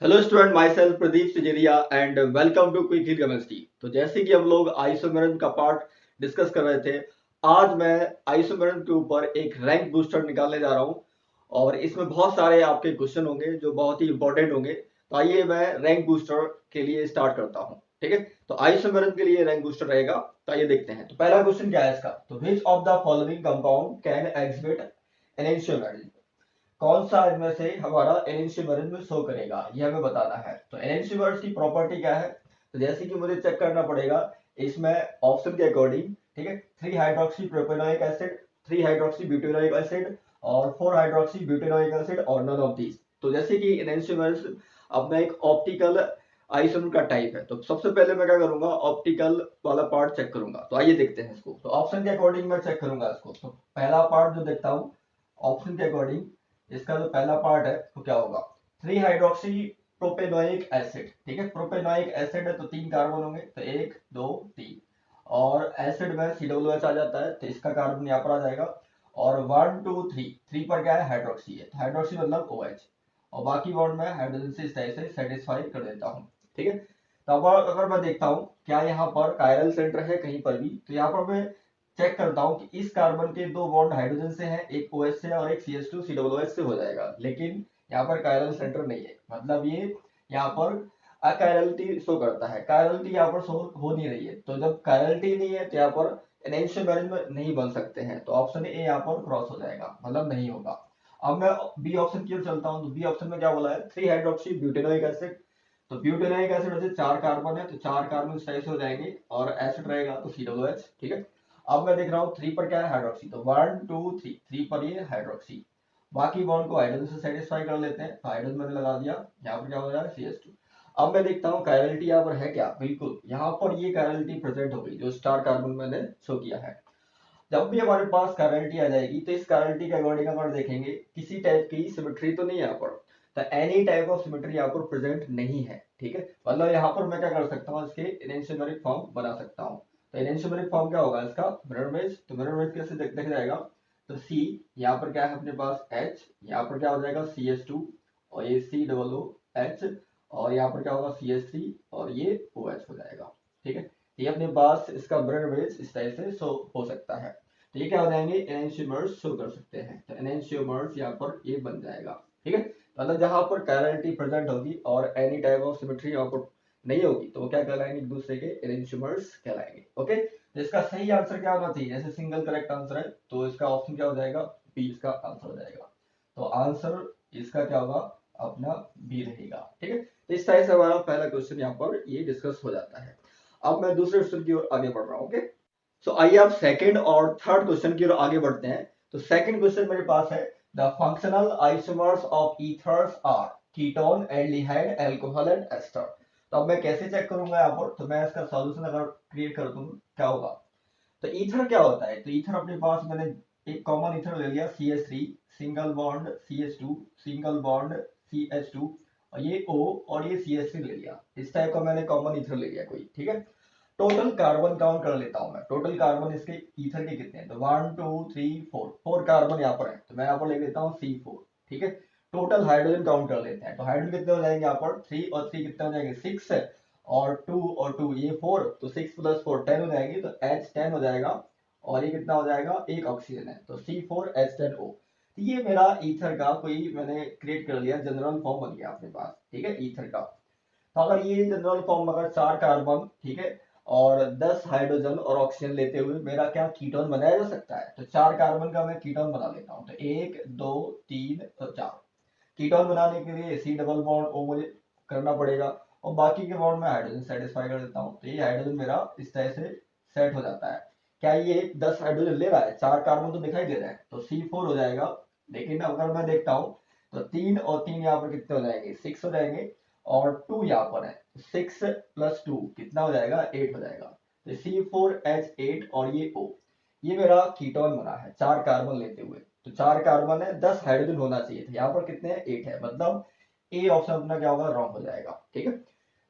Hello student, myself Pradeep सिजेरिया and welcome to Quick Hill Chemistry. तो जैसे कि हम लोग आइसोमेरन का पार्ट डिस्कस कर रहे थे, आज मैं आइसोमेरन के ऊपर एक रैंक बूस्टर निकालने जा रहा हूं और इसमें बहुत सारे आपके क्वेश्चन होंगे जो बहुत ही इंपॉर्टेंट होंगे। तो आइए मैं रैंक बूस्टर के लिए स्टार्ट करता हूं। ठीक है, तो आइसोमेरन के लिए रैंक बूस्टर रहेगा। तो आइए देखते हैं। तो पहला क्वेश्चन क्या है इसका, तो which of the following compound can exhibit enantiomerism, कौन सा इनमें से हमारा एनेंशियोमर्स में शो करेगा, ये हमें बताना है। तो एनेंशियोमर्स की प्रॉपर्टी क्या है, तो जैसे कि मुझे चेक करना पड़ेगा इसमें ऑप्शन के अकॉर्डिंग। ठीक है, 3 hydroxy propanoic acid, 3 hydroxy butanoic acid और 4 हाइड्रोक्सी ब्यूटेनोइक एसिड और नन ऑफ दीज। तो जैसे कि एनेंशियोमर्स अपना एक ऑप्टिकल आइसोमर का टाइप है, तो सबसे पहले मैं क्या करूंगा, ऑप्टिकल वाला पार्ट चेक करूंगा। तो आइए देखते हैं इसको। तो ऑप्शन के अकॉर्डिंग मैं चेक करूंगा इसको। तो पहला पार्ट जो देखता हूँ ऑप्शन के अकॉर्डिंग, इसका जो पहला पार्ट है तो क्या होगा, 3 हाइड्रोक्सी प्रोपेनोइक एसिड। ठीक है, प्रोपेनोइक एसिड है तो 3 कार्बन होंगे, तो 1 2 3 और एसिड में COOH आ जाता है तो इसका कार्बन यहाँ पर आ जाएगा। और 1 2 3, 3 पर क्या है, हाइड्रोक्सी है, तो हाइड्रोक्सी मतलब OH और बाकी बॉन्ड में हाइड्रोजन से इस तरह से सेटिस्फाई कर देता हूँ। ठीक है, तो अब अगर मैं देखता हूँ क्या यहाँ पर कायरल सेंटर है कहीं पर भी, तो यहाँ पर मैं चेक करता हूँ कि इस कार्बन के 2 बॉन्ड हाइड्रोजन से हैं, एक OH से और एक CH2 COOH से हो जाएगा, लेकिन यहाँ पर कायरल सेंटर नहीं है, मतलब ये यहाँ पर अकायरलिटी शो करता है। कायरलिटी यहाँ पर शो हो नहीं रही है, तो जब कायरलिटी नहीं है तो यहाँ पर एनेंशियोमेरिज्म नहीं बन सकते हैं। तो ऑप्शन ए यहाँ पर क्रॉस हो जाएगा, मतलब नहीं होगा। अब मैं बी ऑप्शन की ओर चलता हूँ। तो बी ऑप्शन में क्या बोला है, 3 हाइड्रोक्सी ब्यूटेनोइक एसिड। तो ब्यूटेनोइक एसिड वैसे 4 कार्बन है, तो 4 कार्बन इस तरह से हो जाएंगे और एसिड रहेगा तो COOH। ठीक है, अब मैं देख रहा हूँ 3 पर क्या है, हाइड्रोक्सी, तो 1 2 3, 3 पर ये हाइड्रोक्सी। बाकी बॉन्ड को हाइड्रोजन से सेटिस्फाई कर लेते हैं, तो हाइड्रोजन मैंने लगा दिया, यहाँ पर क्या हो जाएगा CH2। अब मैं देखता हूँ कायरलिटी यहाँ पर है क्या, बिल्कुल यहाँ पर ये कायरलिटी प्रेजेंट हो गई जो स्टार कार्बन मैंने शो किया है। जब भी हमारे पास करंटी आ जाएगी तो इस करंटी के अकॉर्डिंग अगर देखेंगे किसी टाइप की सिमेट्री तो नहीं है यहाँ पर, तो एनी टाइप ऑफ सिमेट्री यहाँ पर प्रेजेंट नहीं है। ठीक है, मतलब यहाँ पर मैं क्या कर सकता हूँ, इसके एनेंशियोमेरिक फॉर्म बना सकता हूँ। तो एनेंशियोमेरिक फॉर्म क्या होगा इसका, मिरर इमेज। तो मिरर इमेज कैसे देख जाएगा, तो C, यहाँ पर क्या है अपने पास H, यहाँ पर क्या हो जाएगा CH2 और ये COOH और यहाँ पर क्या होगा CH3 और ये OH हो जाएगा। ठीक है, ये अपने पास इसका मिरर इमेज इस तरह से शो हो सकता है। तो ये क्या हो जाएंगे, एनेंशियोमर्स शो कर सकते हैं, तो एनेंशियोमर्स यहाँ पर ये बन जाएगा। ठीक है, मतलब जहां पर कायरलिटी प्रेजेंट होगी और एनी टाइप ऑफ सिमेट्री यहाँ पर नहीं होगी तो वो क्या कहलाएंगे, एक दूसरे के एनेंशियोमर्स कहलाएंगे। ओके, तो इसका सही आंसर क्या होना चाहिए, जैसे सिंगल करेक्ट आंसर है तो इसका ऑप्शन क्या हो जाएगा, बी इसका आंसर हो जाएगा। तो आंसर इसका क्या होगा, अपना बी रहेगा। ठीक है, तो इस तरह से हमारा पहला क्वेश्चन यहाँ पर ये डिस्कस हो जाता है। अब मैं दूसरे क्वेश्चन की ओर आगे बढ़ रहा हूँ। ओके, सो आइए आप सेकंड और थर्ड क्वेश्चन की ओर आगे बढ़ते हैं। तो सेकंड क्वेश्चन मेरे पास है, the functional isomers of ethers are ketone, aldehyde, alcohol and ester. तो अब मैं कैसे चेक करूंगा यहाँ पर, तो मैं इसका सॉल्यूशन अगर क्रिएट कर दूं क्या होगा। तो ईथर क्या होता है, तो ईथर अपने पास मैंने एक कॉमन ईथर ले लिया CH3, single bond CH2, single bond CH2 और ये O और ये CH3 ले लिया, इस टाइप का मैंने कॉमन ईथर ले लिया कोई। ठीक है, टोटल कार्बन काउंट कर लेता हूं मैं, टोटल कार्बन इसके ईथर के कितने हैं, तो 1 2 3 4, 4 कार्बन यहाँ पर है, तो मैं यहाँ पर ले लेता हूँ C4। ठीक है, टोटल हाइड्रोजन काउंट कर लेते हैं, तो हाइड्रोजन कितने हो जाएंगे यहाँ पर, 3 और 3 कितने हो जाएंगे, 6 है और 2 और 2 ये 4, तो 6 प्लस 4 10 हो जाएगी, तो H10 हो जाएगा और ये कितना हो जाएगा, एक ऑक्सीजन है, तो C4H10O। ये मेरा ईथर का कोई मैंने क्रिएट कर लिया, जनरल फॉर्म बन गया अपने पास। ठीक है, ईथर का। तो अगर ये जनरल फॉर्म अगर 4 कार्बन, ठीक है, और 10 हाइड्रोजन और ऑक्सीजन लेते हुए मेरा क्या कीटोन बनाया जा सकता है, तो 4 कार्बन का मैं कीटोन बना लेता हूँ, तो 1 2 3 और 4। कीटोन बनाने के लिए C डबल बॉन्ड O मुझे करना पड़ेगा और बाकी के बॉन्ड में हाइड्रोजन सेटिस्फाई कर देता हूँ, तो ये हाइड्रोजन मेरा इस तरह से सेट हो जाता है। क्या ये 10 हाइड्रोजन ले रहा है, 4 कार्बन तो दिखाई दे रहा है, तो C4 हो जाएगा। लेकिन अगर मैं देखता हूँ तो 3 और 3 यहाँ पर कितने हो जाएंगे, 6 हो जाएंगे और 2 यहाँ पर है, 6 प्लस 2 कितना हो जाएगा, 8 हो जाएगा, तो C4H8 और ये O, ये मेरा कीटोन बना है 4 कार्बन लेते हुए। तो 4 कार्बन है, 10 हाइड्रोजन होना चाहिए था, यहाँ पर कितने हैं, 8 है, मतलब ए ऑप्शन अपना क्या होगा, रॉन्ग हो जाएगा। ठीक है,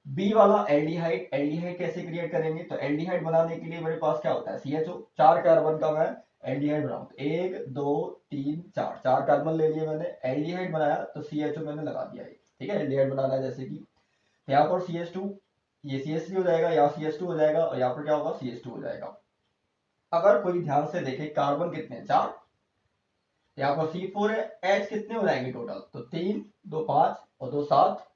बी वाला एल्डिहाइड, एल्डिहाइड कैसे क्रिएट करेंगे, तो एल्डिहाइड बनाने के लिए मेरे पास क्या होता है, CHO, 4 कार्बन का मैं एल्डिहाइड बनाऊं, 1 2 3 4, 4 कार्बन ले लिए मैंने, एल्डिहाइड बनाया तो CHO मैंने लगा दिया है। ठीक है, एल्डिहाइड बनाना है जैसे कि यहाँ पर CH2, ये CH3 हो जाएगा, यहाँ CH2 हो जाएगा और यहाँ पर क्या होगा CH2 हो जाएगा। अगर कोई ध्यान से देखे कार्बन कितने हैं, 4, यहाँ पर C4 है, H कितने हो जाएंगे टोटल, तो 3, 2 5 और 2 7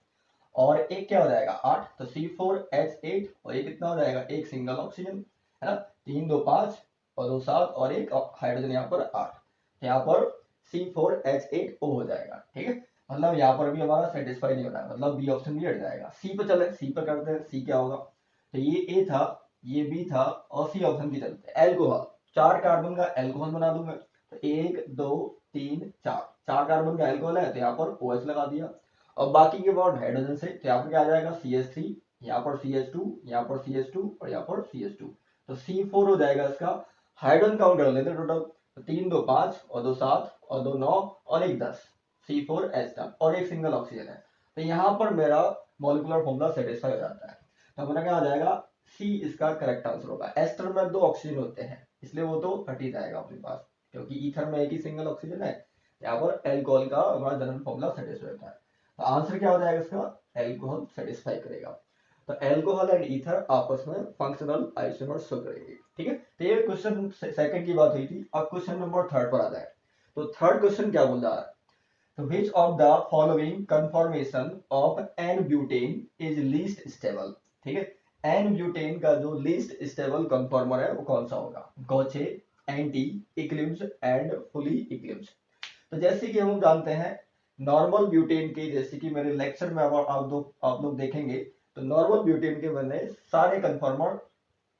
और एक क्या हो जाएगा 8, तो C4H8 और ये कितना हो जाएगा एक सिंगल ऑक्सीजन, है ना, 3 2 5 और 2 7 और एक हाइड्रोजन यहाँ पर 8, यहाँ पर C4H8O हो जाएगा। ठीक है, मतलब यहाँ पर भी हमारा सेटिस्फाई नहीं हो रहा है, मतलब बी ऑप्शन भी हट जाएगा। सी पर चले, सी पर करते हैं, सी क्या होगा, तो ये ए था, ये बी था और सी ऑप्शन की चलते हैं। एल्कोहल, 4 कार्बन का एल्कोहल बना दूं मैं, तो 1 2 3 4, 4 कार्बन का एल्कोहल है तो यहाँ पर OH लगा दिया और बाकी के बाद हाइड्रोजन से, तो यहाँ पर क्या आ जाएगा CH3, यहाँ पर CH2, यहाँ पर CH2 और यहाँ पर CH2, तो C4 हो जाएगा इसका। हाइड्रोजन काउंट कर लेते टोटल, 3 2 5 और 2 7 और 2 9 और एक 10, C4H10 और एक सिंगल ऑक्सीजन है, तो यहाँ पर मेरा मॉलिक्यूलर फॉर्मूला सेटिस्फाई हो जाता है। तो हमारा क्या आ जाएगा, सी इसका करेक्ट आंसर होगा। एस्टर में 2 ऑक्सीजन होते हैं इसलिए वो तो हट ही जाएगा अपने पास, क्योंकि ईथर में एक ही सिंगल ऑक्सीजन है। यहाँ पर एल्कोहल का हमारा जनरल फॉर्मूला सेटिस्फाई होता है, तो आंसर क्या हो जाएगा इसका, एल्कोहल सेटिस्फाई करेगा। तो एल्कोहल एंड ईथर आपस में फंक्शनल आइसोमर्स शो करेंगे। ठीक है, तो ये क्वेश्चन सेकंड की बात हुई थी। अब क्वेश्चन नंबर थर्ड पर आ जाए, तो थर्ड क्वेश्चन क्या बोल रहा है, तो which of the following conformation of N-butane is least stable। ठीक है, N-butane का जो least stable conformer है वो कौन सा होगा, gauche, anti, eclipse and fully eclipse. तो जैसे कि हम जानते हैं नॉर्मल ब्यूटेन के, जैसे कि मेरे लेक्चर में आप लोग देखेंगे, तो नॉर्मल ब्यूटेन के मैंने सारे कंफर्मर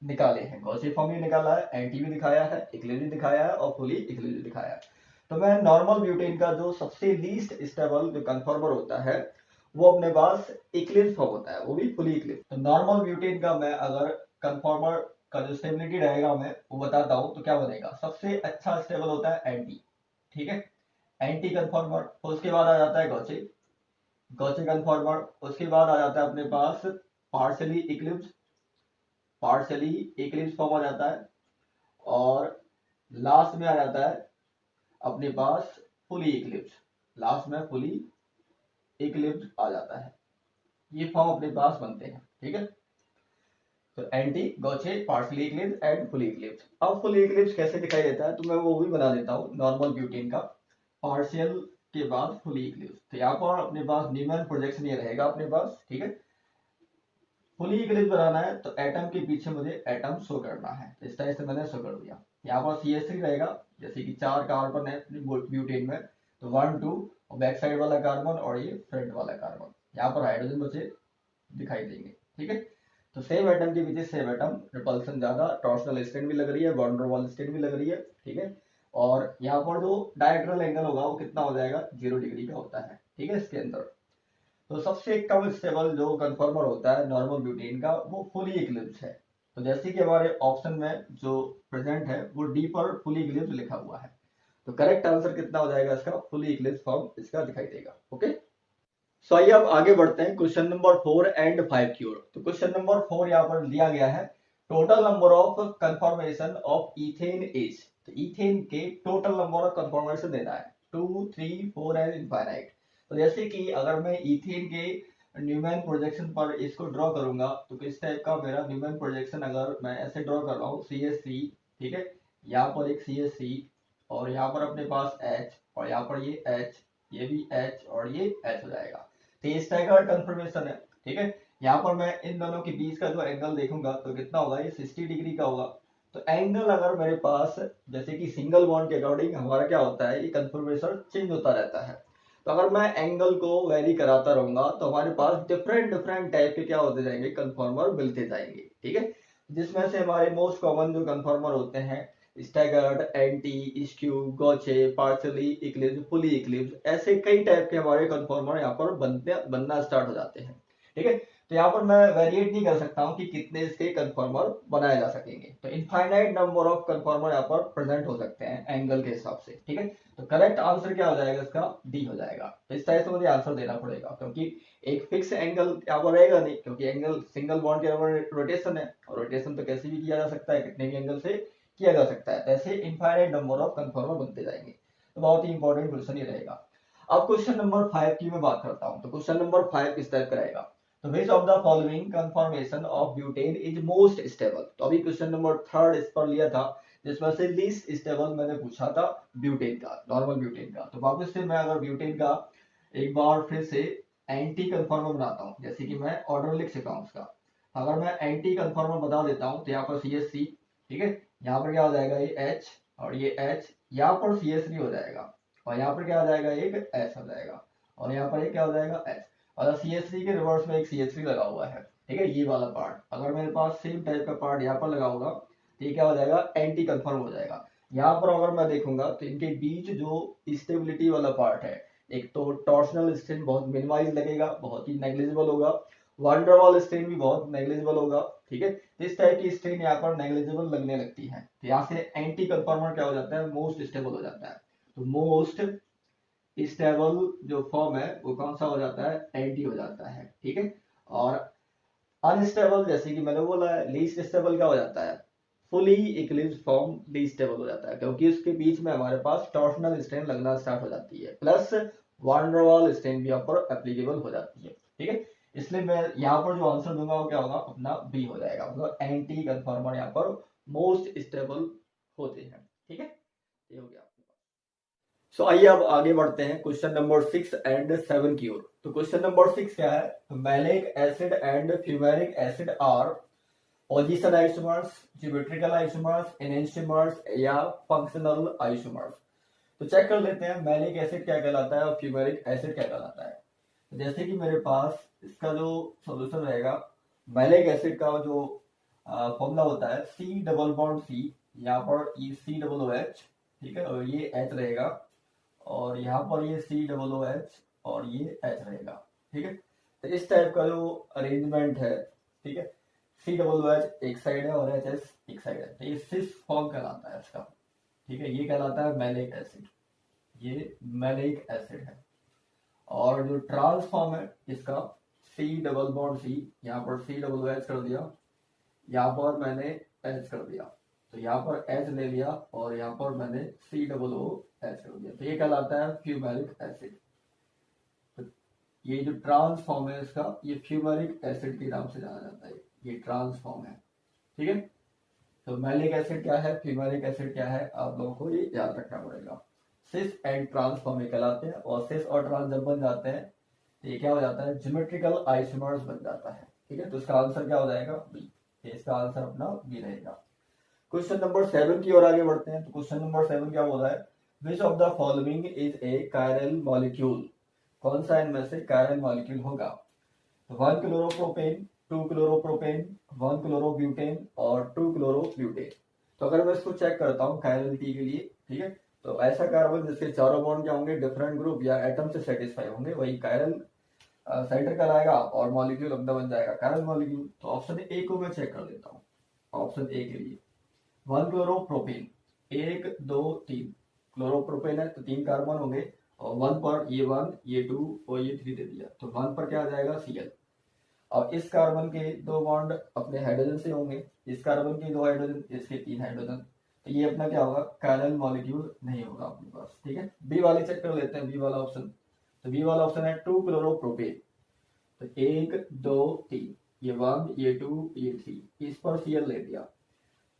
निकाले हैं, गॉसी फॉर्म भी निकाला है, एंटी भी दिखाया है, इक्लिप्स भी दिखाया है और फुली इक्लिप्स भी दिखाया है। तो मैं नॉर्मल ब्यूटेन का जो सबसे लीस्ट स्टेबल जो कंफर्मर होता है वो अपने पास इक्लिप्स फॉर्म होता है, वो भी फुली इक्लिप्स। तो नॉर्मल ब्यूटेन का मैं अगर कंफर्मर का जो स्टेबिलिटी रहेगा मैं वो बताता हूँ, तो क्या बनेगा, सबसे अच्छा स्टेबल होता है एंटी। ठीक है, एंटी कंफर्मर, उसके बाद आ जाता है गौचे, गौचे कंफर्मर, उसके बाद आ जाता है अपने पास partially eclipse, partially eclipse form आ जाता है और लास्ट में आ जाता है अपने पास फुली इक्लिप्स, लास्ट में फुली इक्लिप्स आ जाता है। ये फॉर्म अपने पास बनते हैं। ठीक है, तो anti, gauche, partially Eclipse and fully Eclipse. अब फुली इक्लिप्स कैसे दिखाई देता है, तो मैं वो भी बना देता हूँ नॉर्मल ब्यूटेन का, पार्शियल के बाद फुली इक्लिप्स। तो यहाँ पर अपने पास न्यूमैन प्रोजेक्शन ये रहेगा अपने पास। ठीक है, फुली इक्लिप्स बनाना है तो एटम के पीछे मुझे एटम शो करना है, तो इस तरह से मैंने शो कर दिया। यहाँ पर CH3 रहेगा, जैसे कि 4 कार्बन है ब्यूटेन में, तो 1 2 और बैक साइड वाला कार्बन और ये फ्रंट वाला कार्बन, यहाँ पर हाइड्रोजन बचे दिखाई देंगे। ठीक है, तो सेम एटम के पीछे सेम एटम, रिपल्सन ज्यादा, टॉर्शनल स्ट्रेन भी लग रही है, वॉन डेर वाल स्ट्रेन भी लग रही है। ठीक है, और यहाँ पर जो डायहेड्रल एंगल होगा वो कितना हो जाएगा, 0 डिग्री का होता है। ठीक है, इसके अंदर तो सबसे कम स्टेबल जो कंफर्मर होता है नॉर्मल ब्यूटेन का वो फुली इक्लिप्स है। तो जैसे कि हमारे ऑप्शन में जो प्रेजेंट है वो डी पर फुली इक्लिप्स लिखा हुआ है, तो करेक्ट आंसर कितना हो जाएगा इसका, फुली इक्लिप्स फॉर्म इसका दिखाई देगा। ओके, सो आइए अब आगे बढ़ते हैं क्वेश्चन नंबर 4 एंड 5 की ओर। तो क्वेश्चन नंबर 4 यहाँ पर दिया गया है, total number of confirmation of ethane is. तो इथेन के टोटल नंबर ऑफ कंफर्मेशन देना है, 2 3 4 एंड इनफाइनाइट। तो जैसे कि अगर मैं इथेन के न्यूमैन प्रोजेक्शन पर इसको ड्रॉ करूंगा, तो किस टाइप का मेरा न्यूमैन प्रोजेक्शन अगर मैं ऐसे ड्रॉ कर रहा हूँ, CH3, ठीक है, यहाँ पर एक CH3 और यहाँ पर अपने पास H और यहाँ पर ये H, ये भी H और ये H हो जाएगा। तो ये स्टैगर्ड कंफर्मेशन है। ठीक है, यहाँ पर मैं इन दोनों के बीच का जो एंगल देखूंगा तो कितना होगा, ये 60 डिग्री का होगा। तो एंगल अगर मेरे पास, जैसे कि सिंगल बॉन्ड के अकॉर्डिंग हमारा क्या होता है, ये कंफर्मेशन चेंज होता रहता है। तो अगर मैं एंगल को वेरी कराता रहूंगा तो हमारे पास डिफरेंट डिफरेंट टाइप के क्या होते जाएंगे, कंफर्मर मिलते जाएंगे। ठीक है, जिसमें से हमारे मोस्ट कॉमन जो कंफर्मर होते हैं staggered, anti, skew, गॉचे, partially Eclipse, fully Eclipse, ऐसे कई टाइप के हमारे कंफर्मर यहाँ पर बनना स्टार्ट हो जाते हैं। ठीक है, तो यहाँ पर मैं वेरिएट नहीं कर सकता हूँ कि कितने इसके कंफर्मर बनाए जा सकेंगे, तो इनफाइनाइट नंबर ऑफ कंफर्मर यहाँ पर प्रेजेंट हो सकते हैं एंगल के हिसाब से। ठीक है, तो करेक्ट आंसर क्या हो जाएगा इसका, डी हो जाएगा। तो इस तरह से मुझे आंसर देना पड़ेगा, क्योंकि एक फिक्स एंगल यहाँ पर रहेगा नहीं, क्योंकि एंगल सिंगल बॉन्ड के रोटेशन है और रोटेशन तो कैसे भी किया जा सकता है, कितने भी एंगल से किया जा सकता है। ऐसे इनफाइनाइट नंबर ऑफ कंफर्मर बनते जाएंगे। तो बहुत ही इंपॉर्टेंट क्वेश्चन ये रहेगा। अब क्वेश्चन नंबर 5 की मैं बात करता हूं। तो क्वेश्चन नंबर 5 इस टाइप का रहेगा। तो which of the following confirmation of butane is most stable. तो अभी क्वेश्चन नंबर 3 इस पर लिया था, जिसमें से लीस्ट स्टेबल मैंने पूछा था ब्यूटेन का, नॉर्मल ब्यूटेन का। तो वापस से मैं अगर ब्यूटेन का एक बार फिर से एंटी कंफर्मर बनाता हूँ, जैसे कि मैं ऑर्डर लिख सका हूँ उसका। अगर मैं एंटी कंफर्मर बता देता हूँ तो यहाँ पर CH3, ठीक है, यहाँ पर क्या हो जाएगा ये H, और ये H, यहाँ पर CH3 हो जाएगा, और यहाँ पर क्या हो जाएगा एक S हो जाएगा, और यहाँ पर एक क्या हो जाएगा H। और CH3 के रिवर्स में एक CH3 लगा हुआ है, ठीक है, ये वाला पार्ट अगर मेरे पास सेम टाइप का पार्ट यहाँ पर लगा होगा तो ये क्या हो जाएगा एंटी कंफर्म हो जाएगा। यहाँ पर अगर मैं देखूंगा तो इनके बीच जो स्टेबिलिटी वाला पार्ट है, एक तो टॉर्शनल स्ट्रेन बहुत मिनिमाइज लगेगा, बहुत ही नेग्लिजिबल होगा, वंडरवॉल स्ट्रेन भी बहुत नेग्लिजिबल होगा, ठीक है। इस टाइप की स्ट्रेन यहाँ पर नेग्लिजिबल लगने लगती है, तो यहाँ से एंटी कंफर्मर क्या हो जाता है मोस्ट स्टेबल हो जाता है। तो मोस्ट स्टेबल जो फॉर्म है वो कौन सा हो जाता है एंटी हो जाता है, ठीक है। और अनस्टेबल जैसे कि मैंने बोला है लीस्ट स्टेबल क्या हो जाता है fully Eclipse form least stable हो जाता है, क्योंकि उसके बीच में हमारे पास टॉर्शनल स्ट्रेन लगना स्टार्ट हो जाती है, प्लस वांडरवॉल स्ट्रेन भी यहाँ पर एप्लीकेबल हो जाती है, ठीक है। इसलिए मैं यहाँ पर जो आंसर दूंगा वो क्या होगा अपना बी हो जाएगा, मतलब एंटी कंफर्मर यहाँ पर मोस्ट स्टेबल होते हैं, ठीक है। ये हो गया। सो आइए अब आगे बढ़ते हैं क्वेश्चन नंबर 6 एंड 7 की ओर। तो क्वेश्चन नंबर 6 क्या है, तो malic acid and fumaric acid are position isomers, geometrical isomers, enantiomers या फंक्शनल आइसोमर्स। तो चेक कर लेते हैं मैलिक एसिड क्या कहलाता है और फ्यूमेरिक एसिड क्या कहलाता है। तो जैसे कि मेरे पास इसका जो सॉल्यूशन रहेगा, मैलिक एसिड का जो फॉर्मूला होता है C डबल बॉन्ड C, यहाँ पर ये COOH, ठीक है, और ये H रहेगा, और यहाँ पर ये COOH और ये H रहेगा, ठीक है। तो इस टाइप का जो अरेंजमेंट है, ठीक है, COOH एक साइड है और HS एक साइड है, तो ये सिस फॉर्म कहलाता है इसका, ठीक है, ये कहलाता है मैलिक एसिड, ये मैलिक एसिड है। और जो ट्रांस फॉर्म है इसका C डबल बॉन्ड C, यहाँ पर COOH कर दिया, यहाँ पर मैंने H कर दिया, तो यहाँ पर H ले लिया और यहाँ पर मैंने COOH कर दिया, तो ये कहलाता है फ्यूमेरिक एसिड। तो ये जो ट्रांस फॉर्म है इसका, ये फ्यूमेरिक एसिड के नाम से जाना जाता है, ये ट्रांस फॉर्म है, ठीक है। तो मैलिक एसिड क्या है, फ्यूमेरिक एसिड क्या है, आप लोगों को ये याद रखना पड़ेगा। सिस एंड ट्रांस फॉर्म में कहलाते हैं, और सिस और ट्रांस जब बन जाते हैं तो ये क्या हो जाता है ज्योमेट्रिकल आइसोमर्स बन जाता है, ठीक है। तो इसका आंसर क्या हो जाएगा बी, इसका आंसर अपना बी रहेगा। क्वेश्चन नंबर 7 की ओर आगे बढ़ते हैं। तो क्वेश्चन नंबर 7 क्या बोल रहा है, which of the following is a chiral molecule. कौन सा इनमें से कायरल मॉलिक्यूल होगा। तो 1 क्लोरोप्रोपेन, 2 क्लोरोप्रोपेन, 1 क्लोरोब्यूटेन और 2 क्लोरोब्यूटेन। तो अगर मैं इसको चेक करता हूँ कायरलिटी के लिए, ठीक है, तो ऐसा कार्बन जिसके चारों बॉन्ड क्या होंगे डिफरेंट ग्रुप या एटम से सेटिस्फाई होंगे, वही कायरल सेंटर कहलाएगा और मॉलिक्यूल अपना बन जाएगा कायरल मॉलिक्यूल। तो ऑप्शन ए को मैं चेक कर लेता हूँ। ऑप्शन ए के लिए 1 क्लोरोप्रोपेन, 1 2 3 क्लोरोप्रोपेन है तो 3 कार्बन होंगे, और 1 पर ये 1 ये 2 और ये 3 दे दिया, तो 1 पर क्या आ जाएगा Cl। और इस कार्बन के 2 बॉन्ड अपने हाइड्रोजन से होंगे, इस कार्बन के 2 हाइड्रोजन, इसके 3 हाइड्रोजन, तो ये अपना क्या होगा कायरल मॉलिक्यूल नहीं होगा अपने पास, ठीक है। बी वाले चेक कर लेते हैं, बी वाला ऑप्शन। तो बी वाला ऑप्शन है 2 क्लोरोप्रोपेन, तो 1 2 3, ये 1 ये 2 ये 3, इस पर Cl ले दिया,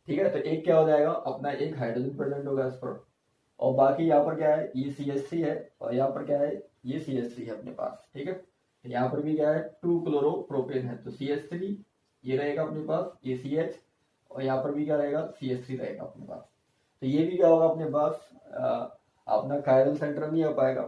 ठीक है। तो एक क्या हो जाएगा अपना एक हाइड्रोजन प्रेजेंट होगा इस पर, और बाकी यहाँ पर क्या है ये CH3 है, और यहाँ पर क्या है ये CH3 है अपने पास, ठीक है। तो यहाँ पर भी क्या है 2 क्लोरोप्रोपेन है, तो CH3 ये रहेगा अपने पास, ये CH, और यहाँ पर भी क्या रहेगा CH3 रहेगा अपने पास। तो ये भी क्या होगा अपने पास अपना कायरल सेंटर नहीं हो पाएगा,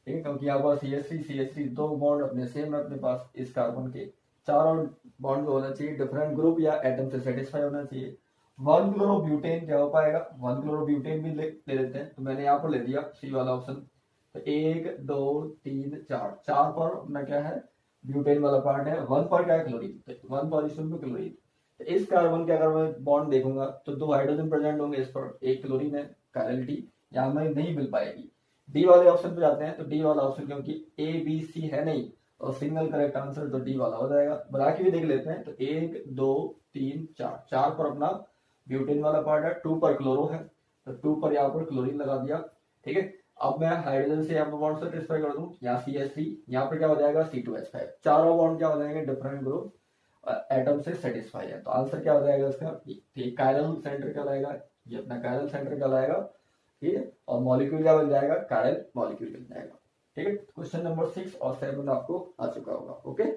ठीक है, क्योंकि यहाँ पर CH3 दो बॉन्ड अपने सेम है अपने पास, इस कार्बन के चारों बॉन्ड होना चाहिए डिफरेंट ग्रुप या एटम से सेटिस्फाई होना चाहिए। 1 क्लोरोब्यूटेन क्या हो पाएगा, 1 क्लोरोब्यूटेन भी ले लेते हैं, तो मैंने यहाँ पर ले दिया सी वाला ऑप्शन। तो 1 2 3 4, 4 पर अपना क्या है ब्यूटेन वाला पार्ट है, 1 पर क्या है क्लोरीन, तो 1 पोजीशन पे क्लोरीन। तो इस कार्बन के अगर मैं बॉन्ड देखूंगा तो 2 हाइड्रोजन प्रेजेंट होंगे इस पर, एक क्लोरीन है, कायरलिटी यहाँ में नहीं मिल पाएगी। डी वाले ऑप्शन पे जाते हैं, तो डी वाला ऑप्शन क्योंकि ए बी सी है नहीं और सिंगल करेक्ट आंसर, तो डी वाला हो जाएगा। बना के भी देख लेते हैं, तो 1 2 3 4, 4 पर अपना ब्यूटेन वाला पार्ट है, 2 पर क्लोरो है, तो 2 पर यहाँ पर क्लोरीन लगा दिया, ठीक है। अब मैं हाइड्रोजन से यहाँ पर बॉन्ड सेटिस्फाई कर दूं, यहाँ CH3, यहाँ पर क्या हो जाएगा C2H5, चारों बॉन्ड क्या हो जाएंगे, डिफरेंट ग्रुप एटम से सेटिस्फाई है। तो आंसर क्या हो जाएगा इसका, ये कायरल सेंटर कहलाएगा, ये अपना कायरल सेंटर कहलाएगा, ठीक है। और मॉलिक्यूल क्या बन जाएगा, कायरल मॉलिक्यूल बन जाएगा, ठीक है। क्वेश्चन नंबर 6 और 7 आपको आ चुका होगा, ओके।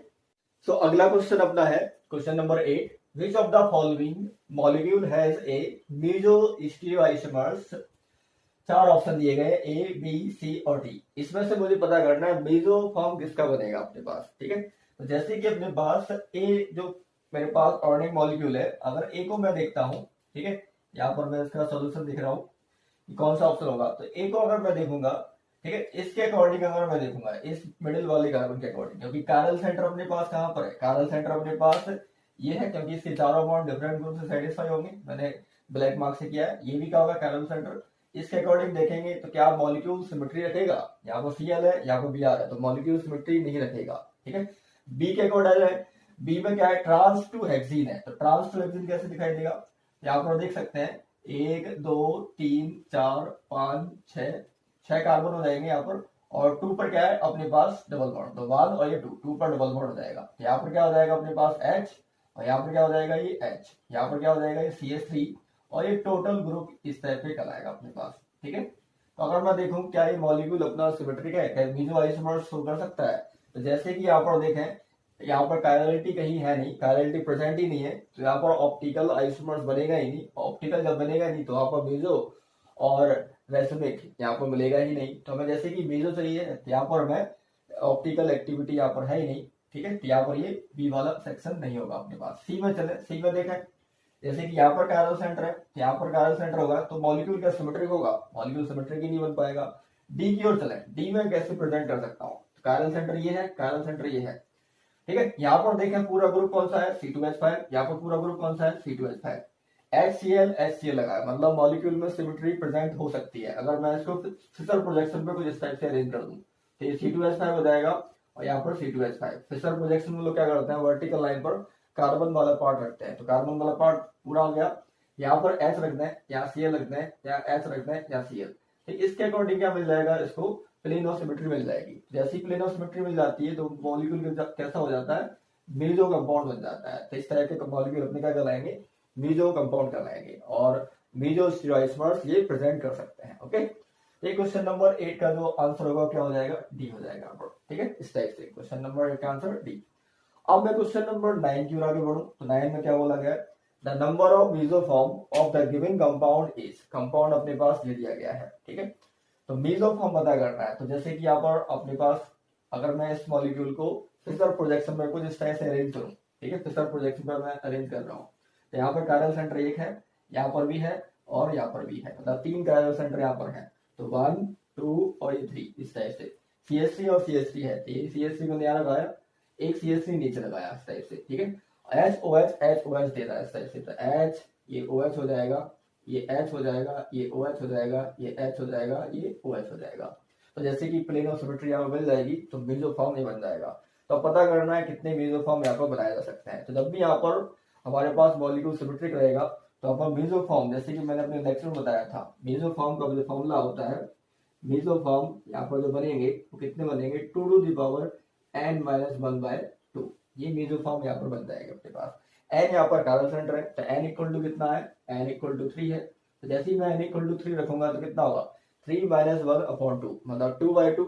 सो अगला क्वेश्चन अपना है question number 8, which of the following molecule has a meso stereoisomers. चार ऑप्शन दिए गए, ए बी सी और डी। इसमें से मुझे पता करना है मेसो फॉर्म किसका बनेगा अपने पास, ठीक है। तो जैसे कि अपने पास ए जो मेरे पास ऑर्गेनिक मॉलिक्यूल है, अगर ए को मैं देखता हूँ, ठीक है, यहाँ पर मैं इसका सोल्यूशन दिख रहा हूँ, कौन सा ऑप्शन होगा। तो ए को अगर मैं देखूंगा, ठीक है, इसके अकॉर्डिंग अगर मैं देखूंगा, इस मिडिल वाले कार्बन के अकॉर्डिंग, क्योंकि कायरल सेंटर अपने पास कहां पर है, कायरल सेंटर अपने पास ये है, क्योंकि इसके चारों बॉन्ड डिफरेंट ग्रुप से सेटिस्फाई होंगे, मैंने ब्लैक मार्क से किया है। ये भी क्या होगा, कायरल सेंटर। इसके अकॉर्डिंग देखेंगे तो क्या मॉलिक्यूल सिमेट्री रखेगा, यहाँ पर Cl है, यहाँ पर Br है, तो मॉलिक्यूल सिमेट्री नहीं रखेगा, ठीक है। बी के अकॉर्डिंग है, बी में क्या है, ट्रांस टू हेक्सीन है, तो ट्रांस टू हेक्सीन कैसे दिखाई देगा, यहाँ पर देख सकते हैं 1 2 3 4 5 6 कार्बन हो जाएंगे यहाँ पर, और 2 पर क्या है अपने पास डबल बॉन्ड, तो 1 और ये 2 पर डबल बॉन्ड हो जाएगा। तो यहाँ पर क्या हो जाएगा अपने पास H, और यहाँ पर क्या हो जाएगा ये H, यहाँ पर क्या हो जाएगा ये CH3, और ये टोटल ग्रुप इस टाइप पे कहलाएगा अपने पास, ठीक है। तो अगर मैं देखूं क्या ये मॉलिक्यूल अपना सिमेट्रिक है, क्या मेसो आइसोमर्स शो कर सकता है, तो जैसे कि यहाँ पर देखें, यहाँ पर कायरलिटी कहीं है नहीं, कायरलिटी प्रेजेंट ही नहीं है, तो यहाँ पर ऑप्टिकल आइसोमर्स बनेगा ही नहीं। ऑप्टिकल जब बनेगा नहीं तो यहाँ पर मेसो और रेसोनिक यहाँ पर मिलेगा ही नहीं। तो हमें जैसे कि मेसो चाहिए, यहाँ पर मैं ऑप्टिकल एक्टिविटी यहाँ पर है ही नहीं, ठीक है, तो यहाँ पर ये बी वाला सेक्शन नहीं होगा अपने पास। सी में चले, सी में देखें, जैसे कि यहाँ पर कायरल सेंटर है, यहाँ पर कायरल सेंटर होगा, तो मॉलिक्यूल क्या सिमेट्रिक होगा, मॉलिक्यूल सिमेट्रिक ही नहीं बन पाएगा। डी की ओर चले, डी में कैसे प्रेजेंट कर सकता हूँ, तो कायरल सेंटर ये है, कायरल सेंटर ये है, ठीक है। यहाँ पर देखें पूरा ग्रुप कौन सा है, C2H5, यहाँ पर पूरा ग्रुप कौन सा है, C2H5, HCl लगा है, मतलब मॉलिक्यूल में सिमेट्री प्रेजेंट हो सकती है। अगर मैं इसको फिशर प्रोजेक्शन पे कुछ इस टाइप से अरेंज कर दूं, तो ये C2H5 हो जाएगा, और यहाँ पर C2H5। फिशर प्रोजेक्शन में लोग क्या करते हैं, वर्टिकल लाइन पर कार्बन वाला पार्ट रखते हैं, तो कार्बन वाला पार्ट पूरा हो गया, यहाँ पर H रखते हैं, यहाँ Cl रखते हैं, यहाँ H रखते हैं, यहाँ Cl, ठीक। इसके अकॉर्डिंग क्या मिल जाएगा, इसको प्लेन ऑफ सिमेट्री मिल जाएगी। जैसी प्लेन ऑफ सिमेट्री मिल जाती है तो मॉलिक्यूल कैसा हो जाता है, मेसो कंपाउंड बन जाता है। तो इस तरह के मॉलिक्यूल अपने क्या कहलाएंगे, मेसो कंपाउंड कहलाएंगे, और मेसो स्टीरियोआइसोमर्स ये प्रेजेंट कर सकते हैं, ओके। ये क्वेश्चन नंबर 8 का जो आंसर होगा क्या हो जाएगा, डी हो जाएगा, ठीक है। इस टाइप से क्वेश्चन नंबर 8 का आंसर डी। अब मैं क्वेश्चन नंबर 9 की ओर आगे बढ़ूं, तो 9 में क्या बोला गया, the number of meso form of the given compound is, compound अपने पास ये दिया गया है, ठीक है। तो मेसोफॉर्म पता करना है, तो जैसे कि यहाँ पर अपने पास अगर मैं इस मॉलिक्यूल को फिशर प्रोजेक्शन में कुछ इस तरह से अरेंज करूं, ठीक है, फिशर प्रोजेक्शन पर मैं अरेंज कर रहा हूँ, तो यहाँ पर कायरल सेंटर एक है, यहाँ पर भी है, और यहाँ पर भी है, मतलब 3 कायरल सेंटर यहाँ पर है, तो 1 2 और ये 3 इस टाइप से। CH3 और CH3 है, तो ये CH3 को यहाँ लगाया, एक CH3 नीचे लगाया इस टाइप से, ठीक है। HOH दे रहा है इस टाइप से, तो H ये OH हो जाएगा, ये H हो जाएगा, ये OH हो जाएगा, ये H हो जाएगा, ये OH हो जाएगा। तो जैसे कि प्लेन ऑफ सिमेट्री यहाँ पर मिल जाएगी, तो मेसोफॉर्म ये बन जाएगा। तो पता करना है कितने मेसोफॉर्म यहाँ पर बनाए जा सकते हैं। तो जब भी यहाँ पर हमारे पास मॉलिक्यूल सिमेट्रिक रहेगा, तो अपन मेसोफॉर्म, जैसे कि मैंने अपने लेक्चर में बताया था, मेसोफॉर्म का जो फॉर्मूला होता है, मेसोफॉर्म यहाँ पर जो बनेंगे वो कितने बनेंगे, 2 to the power n-1/2, ये मेसोफॉर्म यहाँ पर बन जाएगा अपने पास। n यहाँ पर कायरल सेंटर है, तो n इक्वल टू कितना है, n इक्वल टू 3 है, तो जैसे ही मैं n इक्वल टू 3 रखूंगा तो कितना होगा, 3 - 1/2, मतलब 2/2,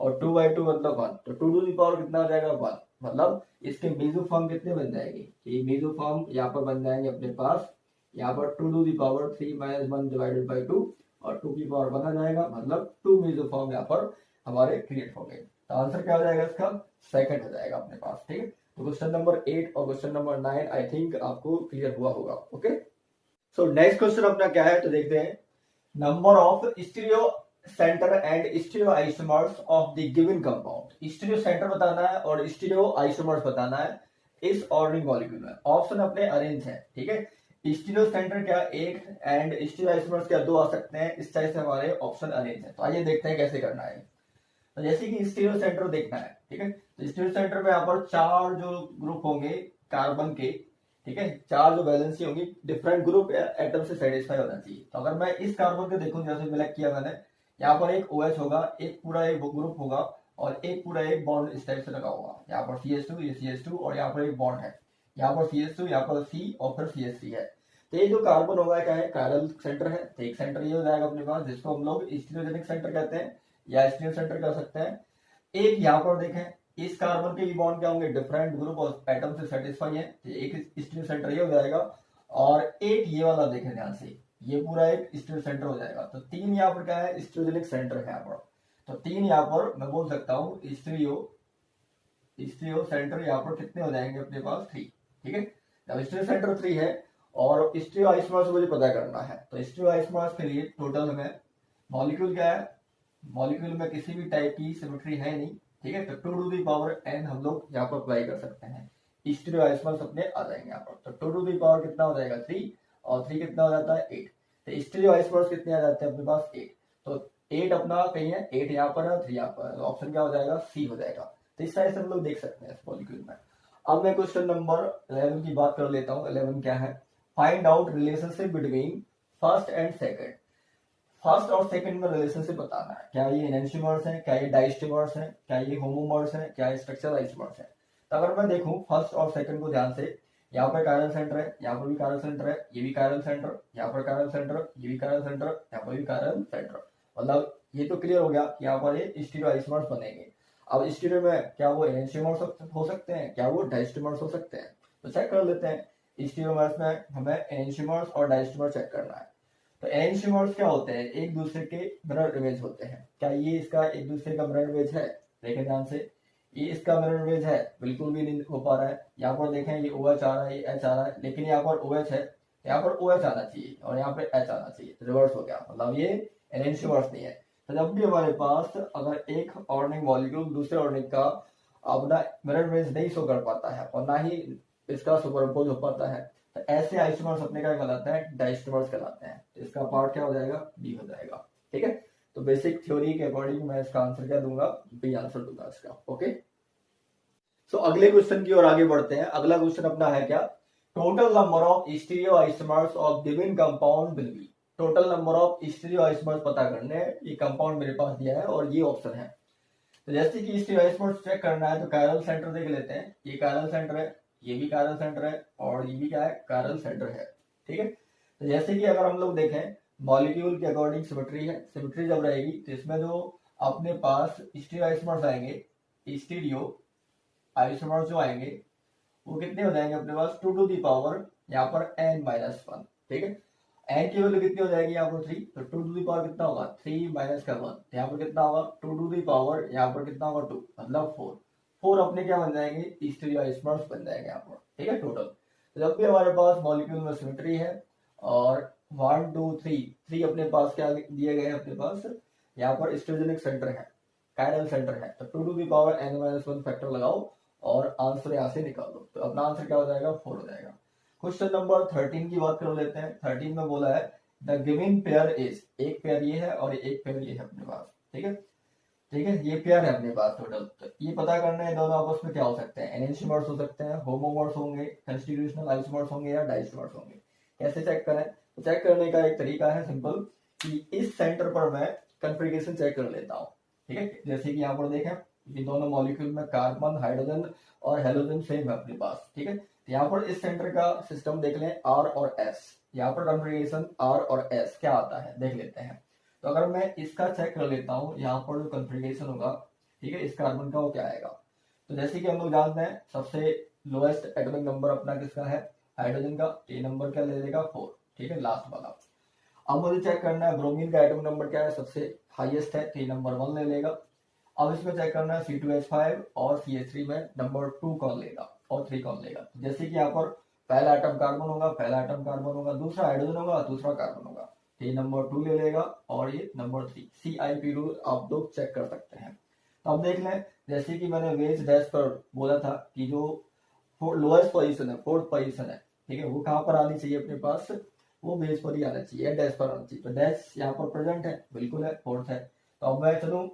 और 2/2 मतलब 1, तो 2 to the power कितना हो जाएगा, 1, मतलब इसके मेसोफॉर्म कितने बन जाएंगे, ये मेसोफॉर्म यहाँ पर बन जाएंगे अपने पास, यहाँ पर 2 to the power 3 - 1/2, और 2 की पावर 1 आ जाएगा, मतलब 2 मेसोफॉर्म यहाँ पर हमारे क्रिएट हो गए। तो आंसर क्या हो जाएगा इसका, सेकंड हो जाएगा अपने पास, ठीक है। तो क्वेश्चन नंबर 8 और क्वेश्चन नंबर 9 आई थिंक आपको क्लियर हुआ होगा, ओके। सो नेक्स्ट क्वेश्चन अपना क्या है, तो देखते हैं, number of stereo centre and stereo isomers of the given compound. Stereo centre बताना है और स्टीरियो आइसोमर्स बताना है इस ऑर्गेनिक मॉलिक्यूल में। ऑप्शन अपने अरेंज है, ठीक है। स्टीरियो सेंटर क्या एक, एंड स्टीरियो आइसोमर्स क्या 2 आ सकते हैं, इस तरह से हमारे ऑप्शन अरेंज है। तो आइए देखते हैं कैसे करना है। तो जैसे कि स्टीरियो सेंटर देखना है, ठीक है, तो स्टीरियो सेंटर में यहाँ पर 4 जो ग्रुप होंगे कार्बन के, ठीक है, 4 जो वैलेंसी होंगी, डिफरेंट ग्रुप एटम से सेटिस्फाई होना चाहिए। तो अगर मैं इस कार्बन को देखूं, जैसे सिलेक्ट किया मैंने, यहाँ पर एक OH होगा, एक पूरा एक ग्रुप होगा और एक पूरा एक बॉन्ड इस टाइप से लगा होगा। यहाँ पर CH2, ये CH2 और यहाँ पर एक बॉन्ड है, यहाँ पर CH2, यहाँ पर C और फिर CH3 है। तो ये जो कार्बन होगा क्या है, कायरल सेंटर है। तो एक सेंटर ये हो जाएगा अपने पास, जिसको हम लोग स्टीरियोजेनिक सेंटर कहते हैं या स्टीरियो सेंटर कह सकते हैं। एक यहाँ पर देखें, इस कार्बन के भी बॉन्ड क्या होंगे, डिफरेंट ग्रुप ऑफ एटम से सेटिस्फाई है, तो एक स्टीरियो सेंटर ये हो जाएगा। और एक ये वाला देखें ध्यान से, ये पूरा एक स्टीरियो सेंटर हो जाएगा। तो तीन यहाँ पर क्या है, स्टीरियोजेनिक सेंटर है यहाँ पर। तो तीन यहाँ पर मैं बोल सकता हूँ स्टीरियो सेंटर यहाँ पर कितने हो जाएंगे अपने पास, 3। ठीक है, अब स्टीरियो सेंटर 3 है और स्टीरियो आइसोमर्स मुझे पता करना है। तो स्टीरियो आइसोमर्स के लिए टोटल हमें मॉलिक्यूल क्या है, मॉलिक्यूल में किसी भी टाइप की सिमेट्री है नहीं। ठीक है, तो 2n हम लोग यहाँ पर अप्लाई कर सकते हैं, स्टीरियो आइसोमर्स अपने आ जाएंगे यहाँ पर। तो 2 कितना हो जाएगा, 3, और 3 कितना हो जाता है, 8। तो स्टीरियो आइसोमर्स कितने आ जाते हैं अपने पास, 8। तो 8 अपना कहीं है, 8 यहाँ पर है, 3 यहाँ पर है, तो ऑप्शन क्या हो जाएगा, C हो जाएगा। तो इस तरह से हम लोग देख सकते हैं इस मॉलिक्यूल में। अब मैं क्वेश्चन नंबर 11 की बात कर लेता हूँ। 11 क्या है, find out relationship between first and second. First और सेकंड में रिलेशनशिप बताना है, क्या ये एनेंटियोमर्स है, क्या ये डाइस्टेमर्स है, क्या ये होमोमर्स है, क्या ये स्ट्रक्चरल आइसोमर्स है। तो अगर मैं देखूं फर्स्ट और सेकंड को ध्यान से, यहाँ पर कायरल सेंटर है, यहाँ पर भी कायरल सेंटर है, ये भी कायरल सेंटर, यहाँ पर कायरल सेंटर, ये भी कायरल सेंटर, यहाँ पर भी कायरल सेंटर। मतलब ये तो क्लियर हो गया कि यहाँ पर ये स्टीरियो आइसोमर्स बनेंगे। अब स्टीरियो में क्या वो एनेंटियोमर्स हो सकते हैं, क्या वो डाइस्टेमर्स हो सकते हैं, तो चेक कर लेते हैं। स्टीरियोमर्स में हमें एनेंटियोमर्स और डाइस्टेमर चेक करना है। तो एनेंटियोमर्स क्या होते हैं, एक दूसरे के मिरर इमेज होते हैं। क्या ये इसका एक दूसरे का मिरर इमेज है, देखें ध्यान से, ये इसका मिरर इमेज है, बिल्कुल भी नहीं हो पा रहा है। यहाँ पर देखें ये OH आ रहा है, ये H आ रहा है, लेकिन यहाँ पर OH है, यहाँ पर OH आना चाहिए और यहाँ पे H आना चाहिए, रिवर्स हो गया, मतलब ये एनेंटियोमर्स नहीं है। तो जब भी हमारे पास अगर एक ऑर्गेनिक मॉलिक्यूल दूसरे ऑर्गेनिक का अपना मिरर इमेज नहीं शो कर पाता है और ना ही इसका सुपरइम्पोज हो पाता है, तो ऐसे आइसोमर्स अपने क्या कहलाते हैं, डाइस्टेमर्स कहलाते हैं। तो इसका पार्ट क्या हो जाएगा, B हो जाएगा। ठीक है, तो बेसिक थ्योरी के अकॉर्डिंग मैं इसका आंसर क्या दूंगा, B आंसर दूंगा इसका। ओके, सो अगले क्वेश्चन की ओर आगे बढ़ते हैं। अगला क्वेश्चन अपना है क्या, total number of stereo isomers of given compound will be. Total number of stereo isomers पता करने हैं, ये कंपाउंड मेरे पास दिया है और ये ऑप्शन है। तो जैसे कि स्टीरियो आइसोमर्स चेक करना है तो कायरल सेंटर देख लेते हैं। ये कायरल सेंटर है, ये भी कायरल सेंटर है और ये भी क्या है, कायरल सेंटर है। ठीक है, तो जैसे कि अगर हम लोग देखें मॉलिक्यूल के अकॉर्डिंग सिमेट्री है, सिमेट्री जब रहेगी तो इसमें जो अपने पास स्टीरियो आइसोमर्स आएंगे, स्टीरियो आइसोमर्स जो आएंगे वो कितने हो जाएंगे अपने पास, 2 यहाँ पर n-1। ठीक है, n की वैल्यू कितनी हो जाएगी यहाँ पर 3, तो 2 कितना होगा, 3 माइनस का 1, यहाँ पर कितना होगा 2 यहाँ पर कितना होगा 2, मतलब 4 अपने क्या बन जाएंगे, स्टीरियो आइसोमर्स बन जाएंगे यहाँ पर। ठीक है, टोटल। तो जब भी हमारे पास मॉलिक्यूल में सिमेट्री है और 1 2 3 अपने पास क्या दिए गए हैं, अपने पास यहाँ पर स्टीरियोजेनिक सेंटर है, कायरल सेंटर है, तो 2n-1 फैक्टर लगाओ और आंसर यहाँ से निकाल दो। तो अपना आंसर क्या हो जाएगा, 4 हो जाएगा। क्वेश्चन नंबर 13 की बात कर लेते हैं। 13 में बोला है द गिवन पेयर इज, एक पेयर ये है और एक पेयर ये है अपने पास। ठीक है, ठीक है, ये पेयर है अपने पास टोटल। तो ये पता करना है दोनों आपस में क्या हो सकते हैं, एनेंटियोमर्स हो सकते हैं, होमोमर्स होंगे, कॉन्स्टिट्यूशनल आइसोमर्स होंगे या डाइसोमर्स होंगे। कैसे चेक करें, तो चेक करने का एक तरीका है सिंपल, कि इस सेंटर पर मैं कन्फिगरेशन चेक कर लेता हूँ। ठीक है, जैसे कि यहाँ पर देखें ये दोनों मॉलिक्यूल में कार्बन, हाइड्रोजन और हेलोजन सेम है अपने पास। ठीक है, यहाँ पर इस सेंटर का सिस्टम देख लें, R और S, यहाँ पर कॉन्फ़िगरेशन R और S क्या आता है देख लेते हैं। तो अगर मैं इसका चेक कर लेता हूँ, यहाँ पर जो कॉन्फ़िगरेशन होगा, ठीक है, इस कार्बन का वो क्या आएगा। तो जैसे कि हम लोग जानते हैं सबसे लोएस्ट एटॉमिक नंबर अपना किसका है, हाइड्रोजन का, ये नंबर क्या ले लेगा 4। ठीक है, लास्ट वाला। अब मुझे चेक करना है ब्रोमीन का एटॉमिक नंबर क्या है, सबसे हाईएस्ट है, तो ये नंबर 1 ले लेगा। अब इसमें चेक करना है C2H5 और CH3 में नंबर 2 कौन लेगा और 3 कौन लेगा। जैसे कि यहाँ पर पहला एटम कार्बन होगा, पहला एटम कार्बन होगा, दूसरा हाइड्रोजन होगा, दूसरा कार्बन होगा, तो ये नंबर 2 ले लेगा और ये नंबर 3। CIP रूल आप लोग चेक कर सकते हैं। तो अब देख लें, जैसे कि मैंने वेज डैश पर बोला था कि जो लोएस्ट पोजीशन है, 4th पोजीशन है, ठीक है, वो कहाँ पर आनी चाहिए अपने पास, वो बेस पर ही आना चाहिए, डैश पर आना चाहिए। तो डैश यहाँ पर प्रेजेंट है, बिल्कुल है, 4th है। तो अब मैं चलूँ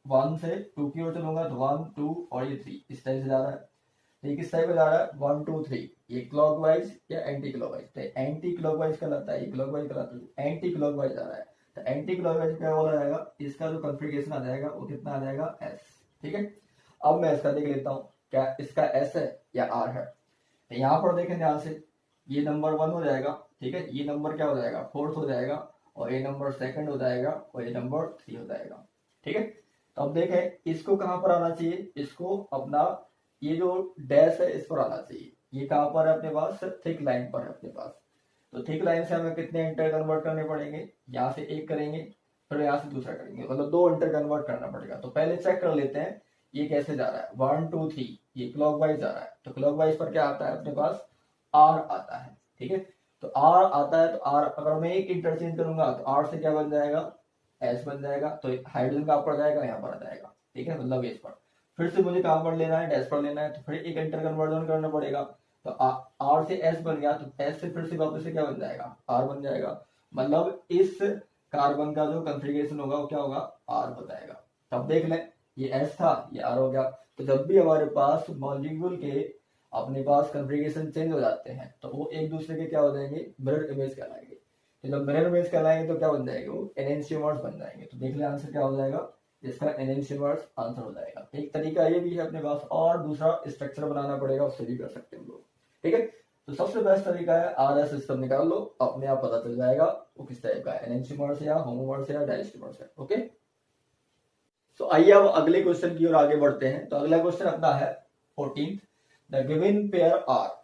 1 से 2 की ओर चलूंगा, तो 1 2 और ये 3 इस टाइप से जा रहा है। तो ये किस टाइप से जा रहा है, 1 2 3, ये क्लॉकवाइज या एंटी क्लॉकवाइज, तो एंटी क्लॉकवाइज कहलाता है, ये क्लॉकवाइज कहलाता है, एंटी क्लॉकवाइज जा रहा है। तो एंटी क्लॉकवाइज क्या बोला जाएगा, इसका जो कॉन्फ़िगरेशन आ जाएगा वो कितना आ जाएगा, एस। ठीक है, अब मैं इसका देख लेता हूँ क्या इसका एस है या आर है। तो यहाँ पर देखें ध्यान से, ये नंबर 1 हो जाएगा, ठीक है, ये नंबर क्या हो जाएगा, 4th हो जाएगा, और ये नंबर 2nd हो जाएगा, और ये नंबर 3 हो जाएगा। ठीक है, तो अब देखें इसको कहाँ पर आना चाहिए, इसको अपना ये जो डैश है इस पर आना चाहिए। ये कहाँ पर है अपने पास, थिक लाइन पर है अपने पास। तो थिक लाइन से हमें कितने इंटर कन्वर्ट करने पड़ेंगे, यहाँ से एक करेंगे, फिर यहाँ से दूसरा करेंगे, मतलब 2 इंटर कन्वर्ट करना पड़ेगा। तो पहले चेक कर लेते हैं ये कैसे जा रहा है, 1 2 3, ये क्लॉकवाइज जा रहा है। तो क्लॉकवाइज पर क्या आता है अपने पास, आर आता है। ठीक है, तो आर आता है, तो आर अगर मैं एक इंटरचेंज करूंगा तो आर से क्या बन जाएगा, एस बन जाएगा। तो हाइड्रोजन कहाँ पर जाएगा, यहाँ पर आ जाएगा। ठीक है, मतलब एस पर फिर से मुझे कहाँ पर लेना है, डैश पर लेना है, तो फिर एक इंटर कन्वर्जन करना पड़ेगा। तो आर से एस बन गया, तो एस से फिर से वापस से क्या बन जाएगा, आर बन जाएगा। मतलब इस कार्बन का जो कॉन्फ़िगरेशन होगा वो क्या होगा, आर हो जाएगा। तब देख लें, ये एस था, ये आर हो गया। तो जब भी हमारे पास मॉलिक्यूल के अपने पास कॉन्फ़िगरेशन चेंज हो जाते हैं तो वो एक दूसरे के क्या हो जाएंगे, मिरर इमेज कहलाएंगे। तो जब मिरर इमेज कहलाएंगे तो क्या बन जाएंगे, वो एनेंशियोमर्स बन जाएंगे। तो देख ले आंसर क्या हो जाएगा, इसका एनेंशियोमर्स आंसर हो जाएगा। एक तरीका ये भी है अपने पास, और दूसरा स्ट्रक्चर बनाना पड़ेगा, उससे भी कर सकते हैं हम लोग। ठीक है, तो सबसे बेस्ट तरीका है आरएस सिस्टम निकाल लो, अपने आप पता चल जाएगा वो किस टाइप का है, एनेंशियोमर्स या होमोमर्स या डायस्टेमर्स है। ओके, तो आइए अब अगले क्वेश्चन की ओर आगे बढ़ते हैं। तो अगला क्वेश्चन अपना है 14th, the given pair are.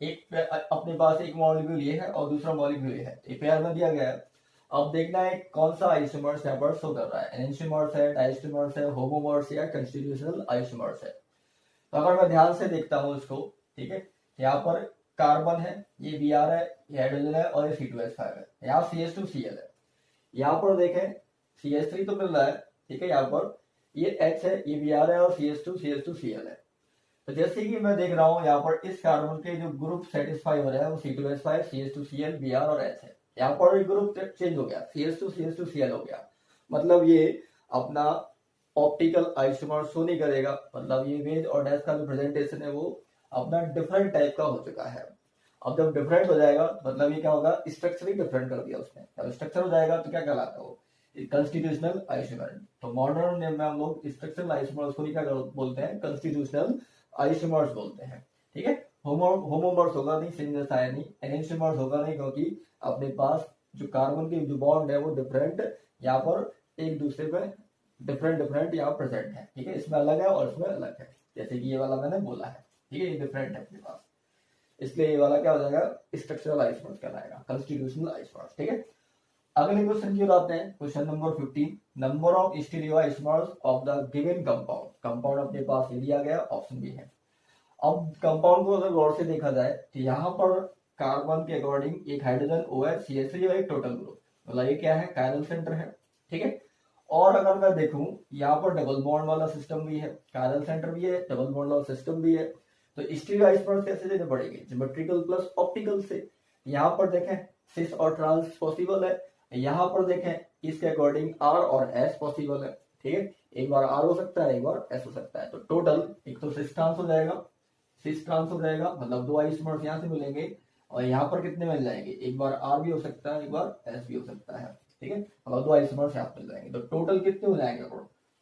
एक अपने पास एक मॉलिक्यूल ये है और दूसरा मॉलिक्यूल ये है, ये पेयर में दिया गया है। अब देखना है कौन सा आइसोमर्स यहाँ पर शो कर रहा है, एनेंशियोमर्स है, डायस्टेमर्स है, होमोमर्स या कंस्टिट्यूशनल आइसोमर्स है। तो अगर मैं ध्यान से देखता हूँ इसको, ठीक है, यहाँ पर कार्बन है, ये Br है, ये हाइड्रोजन है, और ये C2H5 है, यहाँ CH2Cl है। यहाँ पर देखें CH3 तो मिल रहा है, ठीक है, यहाँ पर ये H है, ये Br है, और CH2Cl है। तो जैसे कि मैं देख रहा हूँ यहाँ पर इस कार्बन के जो ग्रुप सेटिस्फाई हो रहा है वो C2H5, CH2Cl, Br और H है। यहाँ पर ग्रुप चेंज हो गया, CH2 हो गया। मतलब ये अपना ऑप्टिकल आइसोमर शो नहीं करेगा, मतलब ये इमेज और डैश का जो प्रेजेंटेशन है वो अपना डिफरेंट टाइप का हो चुका है। अब जब डिफरेंट हो जाएगा मतलब ये क्या होगा, स्ट्रक्चर ही डिफरेंट कर दिया उसने। जब स्ट्रक्चर हो जाएगा तो क्या कहलाता है वो, कंस्टिट्यूशनल आइसोमर। तो मॉडर्न नेम में हम लोग स्ट्रक्चरल आइसोमर्स को क्या बोलते हैं, कंस्टिट्यूशनल आइसोमर्स बोलते हैं। ठीक है, होमोमर्स होगा नहीं, सिंगल आया नहीं, एनेंशियोमर्स होगा नहीं, क्योंकि अपने पास जो कार्बन की जो बॉन्ड है वो डिफरेंट यहाँ पर एक दूसरे में डिफरेंट यहाँ प्रेजेंट है। ठीक है, इसमें अलग है और इसमें अलग है, जैसे कि ये वाला मैंने बोला है। ठीक है, ये डिफरेंट है अपने पास, इसलिए ये वाला क्या हो जाएगा, स्ट्रक्चरल आइसोमर्स कहलाएगा, कंस्टिट्यूशनल आइसोमर्स। ठीक है, अगले क्वेश्चन की ओर आते हैं, question number 15, number of stereo isomers of the given compound. Compound अपने पास ये दिया गया, ऑप्शन भी है। अब कंपाउंड को अगर गौर से देखा जाए तो यहाँ पर कार्बन के अकॉर्डिंग एक हाइड्रोजन OH CH3 और एक टोटल ग्रुप, मतलब ये क्या है, कायरल सेंटर है। ठीक है, और अगर मैं देखूं यहाँ पर डबल बॉन्ड वाला सिस्टम भी है, कायरल सेंटर भी है, डबल बॉन्ड वाला सिस्टम भी है। तो स्टीरियो आइसोमर्स कैसे देने पड़ेंगे, ज्योमेट्रिकल प्लस ऑप्टिकल से। यहाँ पर देखें सिस और ट्रांस पॉसिबल है, यहाँ पर देखें इसके अकॉर्डिंग R और S पॉसिबल है। ठीक है, एक बार R हो सकता है, एक बार S हो सकता है। तो टोटल एक तो सिस ट्रांस हो जाएगा, सिस ट्रांस हो जाएगा, मतलब 2 आइसोमर्स यहाँ से मिलेंगे, और यहाँ पर कितने मिल जाएंगे, एक बार R भी हो सकता है, एक बार S भी हो सकता है। ठीक है, मतलब 2 आइसोमर्स यहाँ मिल जाएंगे। तो टोटल कितने हो जाएंगे,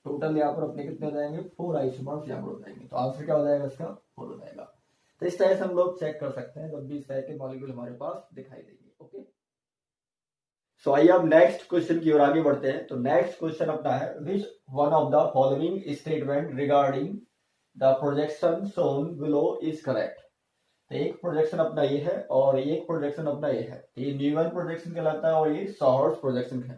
टोटल यहाँ पर अपने कितने हो जाएंगे, 4 आइसोमर्स यहाँ पर हो जाएंगे। तो आंसर क्या हो जाएगा इसका, 4 हो जाएगा। तो इस तरह से हम लोग चेक कर सकते हैं जब भी इस तरह के मॉलिक्यूल हमारे पास दिखाई देंगे। ओके, सो आइए अब नेक्स्ट क्वेश्चन की ओर आगे बढ़ते हैं। तो नेक्स्ट क्वेश्चन अपना है, which one of the following statement regarding the projection shown below is correct. तो एक प्रोजेक्शन अपना ये है और एक प्रोजेक्शन अपना ये है। तो ये न्यूमैन प्रोजेक्शन कहलाता है और ये शॉहर्स प्रोजेक्शन है।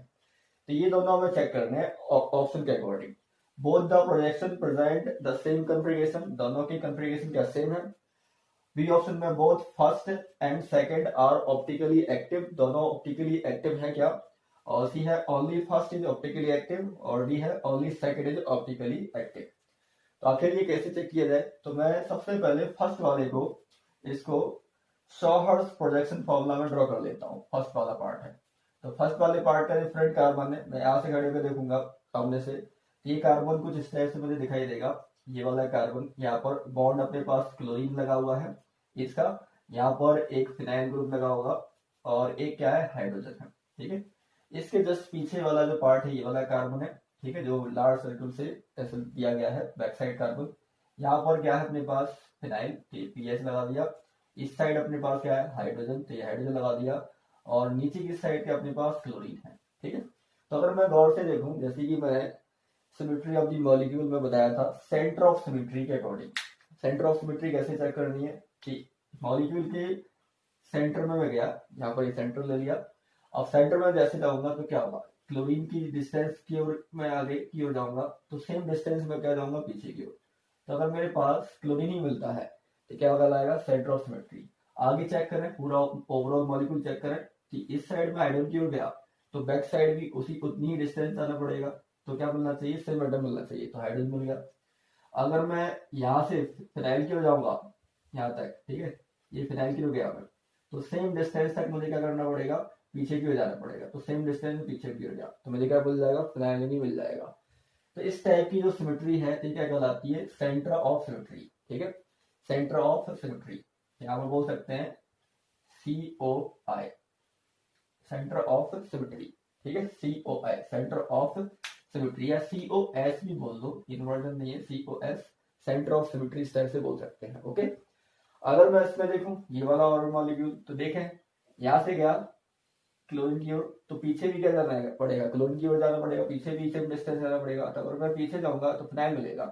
तो ये दोनों हमें चेक करने हैं ऑप्शन के according. Both the projection present the same configuration, दोनों की कॉन्फ़िगरेशन क्या सेम है। बी ऑप्शन में both first and second are optically active, दोनों ऑप्टिकली एक्टिव है क्या। और सी है only first is optically active, और डी है only second is optically active. तो आखिर ये कैसे चेक किया जाए, तो मैं सबसे पहले फर्स्ट वाले को इसको शॉहर्स प्रोजेक्शन फॉर्मूला में ड्रॉ कर लेता हूँ। फर्स्ट वाला पार्ट है, तो फर्स्ट वाले पार्ट का डिफरेंट कार्बन है, मैं यहाँ से खड़े होकर देखूंगा सामने से, ये कार्बन कुछ इस टाइप से मुझे दिखाई देगा। ये वाला कार्बन, यहाँ पर बॉन्ड अपने पास क्लोरीन लगा हुआ है इसका, यहाँ पर एक फिनाइल ग्रुप लगा होगा, और एक क्या है, हाइड्रोजन है। ठीक है, इसके जस्ट पीछे वाला जो पार्ट है ये वाला कार्बन है, ठीक है, जो लार्ज सर्कल से ऐसे दिया गया है बैक साइड कार्बन। यहाँ पर क्या है अपने पास फिनाइल, पीएच लगा दिया। इस साइड अपने पास क्या है हाइड्रोजन, तो ये हाइड्रोजन लगा दिया। और नीचे की साइड के अपने पास क्लोरीन है, ठीक है। तो अगर मैं गौर से देखूं, जैसे कि मैं सिमेट्री ऑफ द मॉलिक्यूल में बताया था, सेंटर ऑफ सिमेट्री के अकॉर्डिंग, सेंटर ऑफ सिमेट्री कैसे चेक करनी है कि मॉलिक्यूल के सेंटर में मैं गया, यहाँ पर ये सेंटर ले लिया। अब सेंटर में जैसे जाऊंगा तो क्या होगा, क्लोरीन की डिस्टेंस की ओर मैं आगे की ओर जाऊंगा तो सेम डिस्टेंस में क्या जाऊंगा पीछे की ओर। तो अगर मेरे पास क्लोरीन ही मिलता है तो क्या होगा लाएगा सेंटर ऑफ सिमेट्री। आगे चेक करें, पूरा ओवरऑल मॉलिक्यूल चेक करें कि इस साइड में हाइड्रोजन की ओर गया तो बैक साइड भी उसी उतनी ही डिस्टेंस आना पड़ेगा। तो क्या मिलना चाहिए, सेम एटम मिलना चाहिए, तो हाइड्रोजन मिल गया। अगर मैं यहाँ से फिनाइल की ओर जाऊंगा यहाँ तक, ठीक है, ये फिनाइल की ओर गया मैं, तो सेम डिस्टेंस तक मुझे क्या करना पड़ेगा, पीछे की ओर जाना पड़ेगा। तो सेम डिस्टेंस पीछे की ओर जा तो मुझे क्या मिल जाएगा, फिनाइल नहीं मिल जाएगा। तो इस टाइप की जो सिमेट्री है तो क्या कहलाती है, सेंटर ऑफ सिमेट्री, ठीक है, सेंटर ऑफ सिमेट्री। यहाँ पर बोल सकते हैं COI, सेंटर ऑफ सिमेट्री, ठीक है, COI सेंटर ऑफ सिमेट्री, या COS भी बोल दो, इन्वर्जन नहीं है, COS सेंटर ऑफ सिमेट्री इस टाइप से बोल सकते हैं, ओके। अगर मैं इसमें देखूं ये वाला और मॉलिक्यूल, तो देखें यहाँ से गया क्लोरीन की ओर तो पीछे भी क्या जाना पड़ेगा, क्लोरीन की ओर जाना पड़ेगा, पीछे भी सेम डिस्टेंस जाना पड़ेगा। तो अगर मैं पीछे जाऊंगा तो फिनाइल मिलेगा,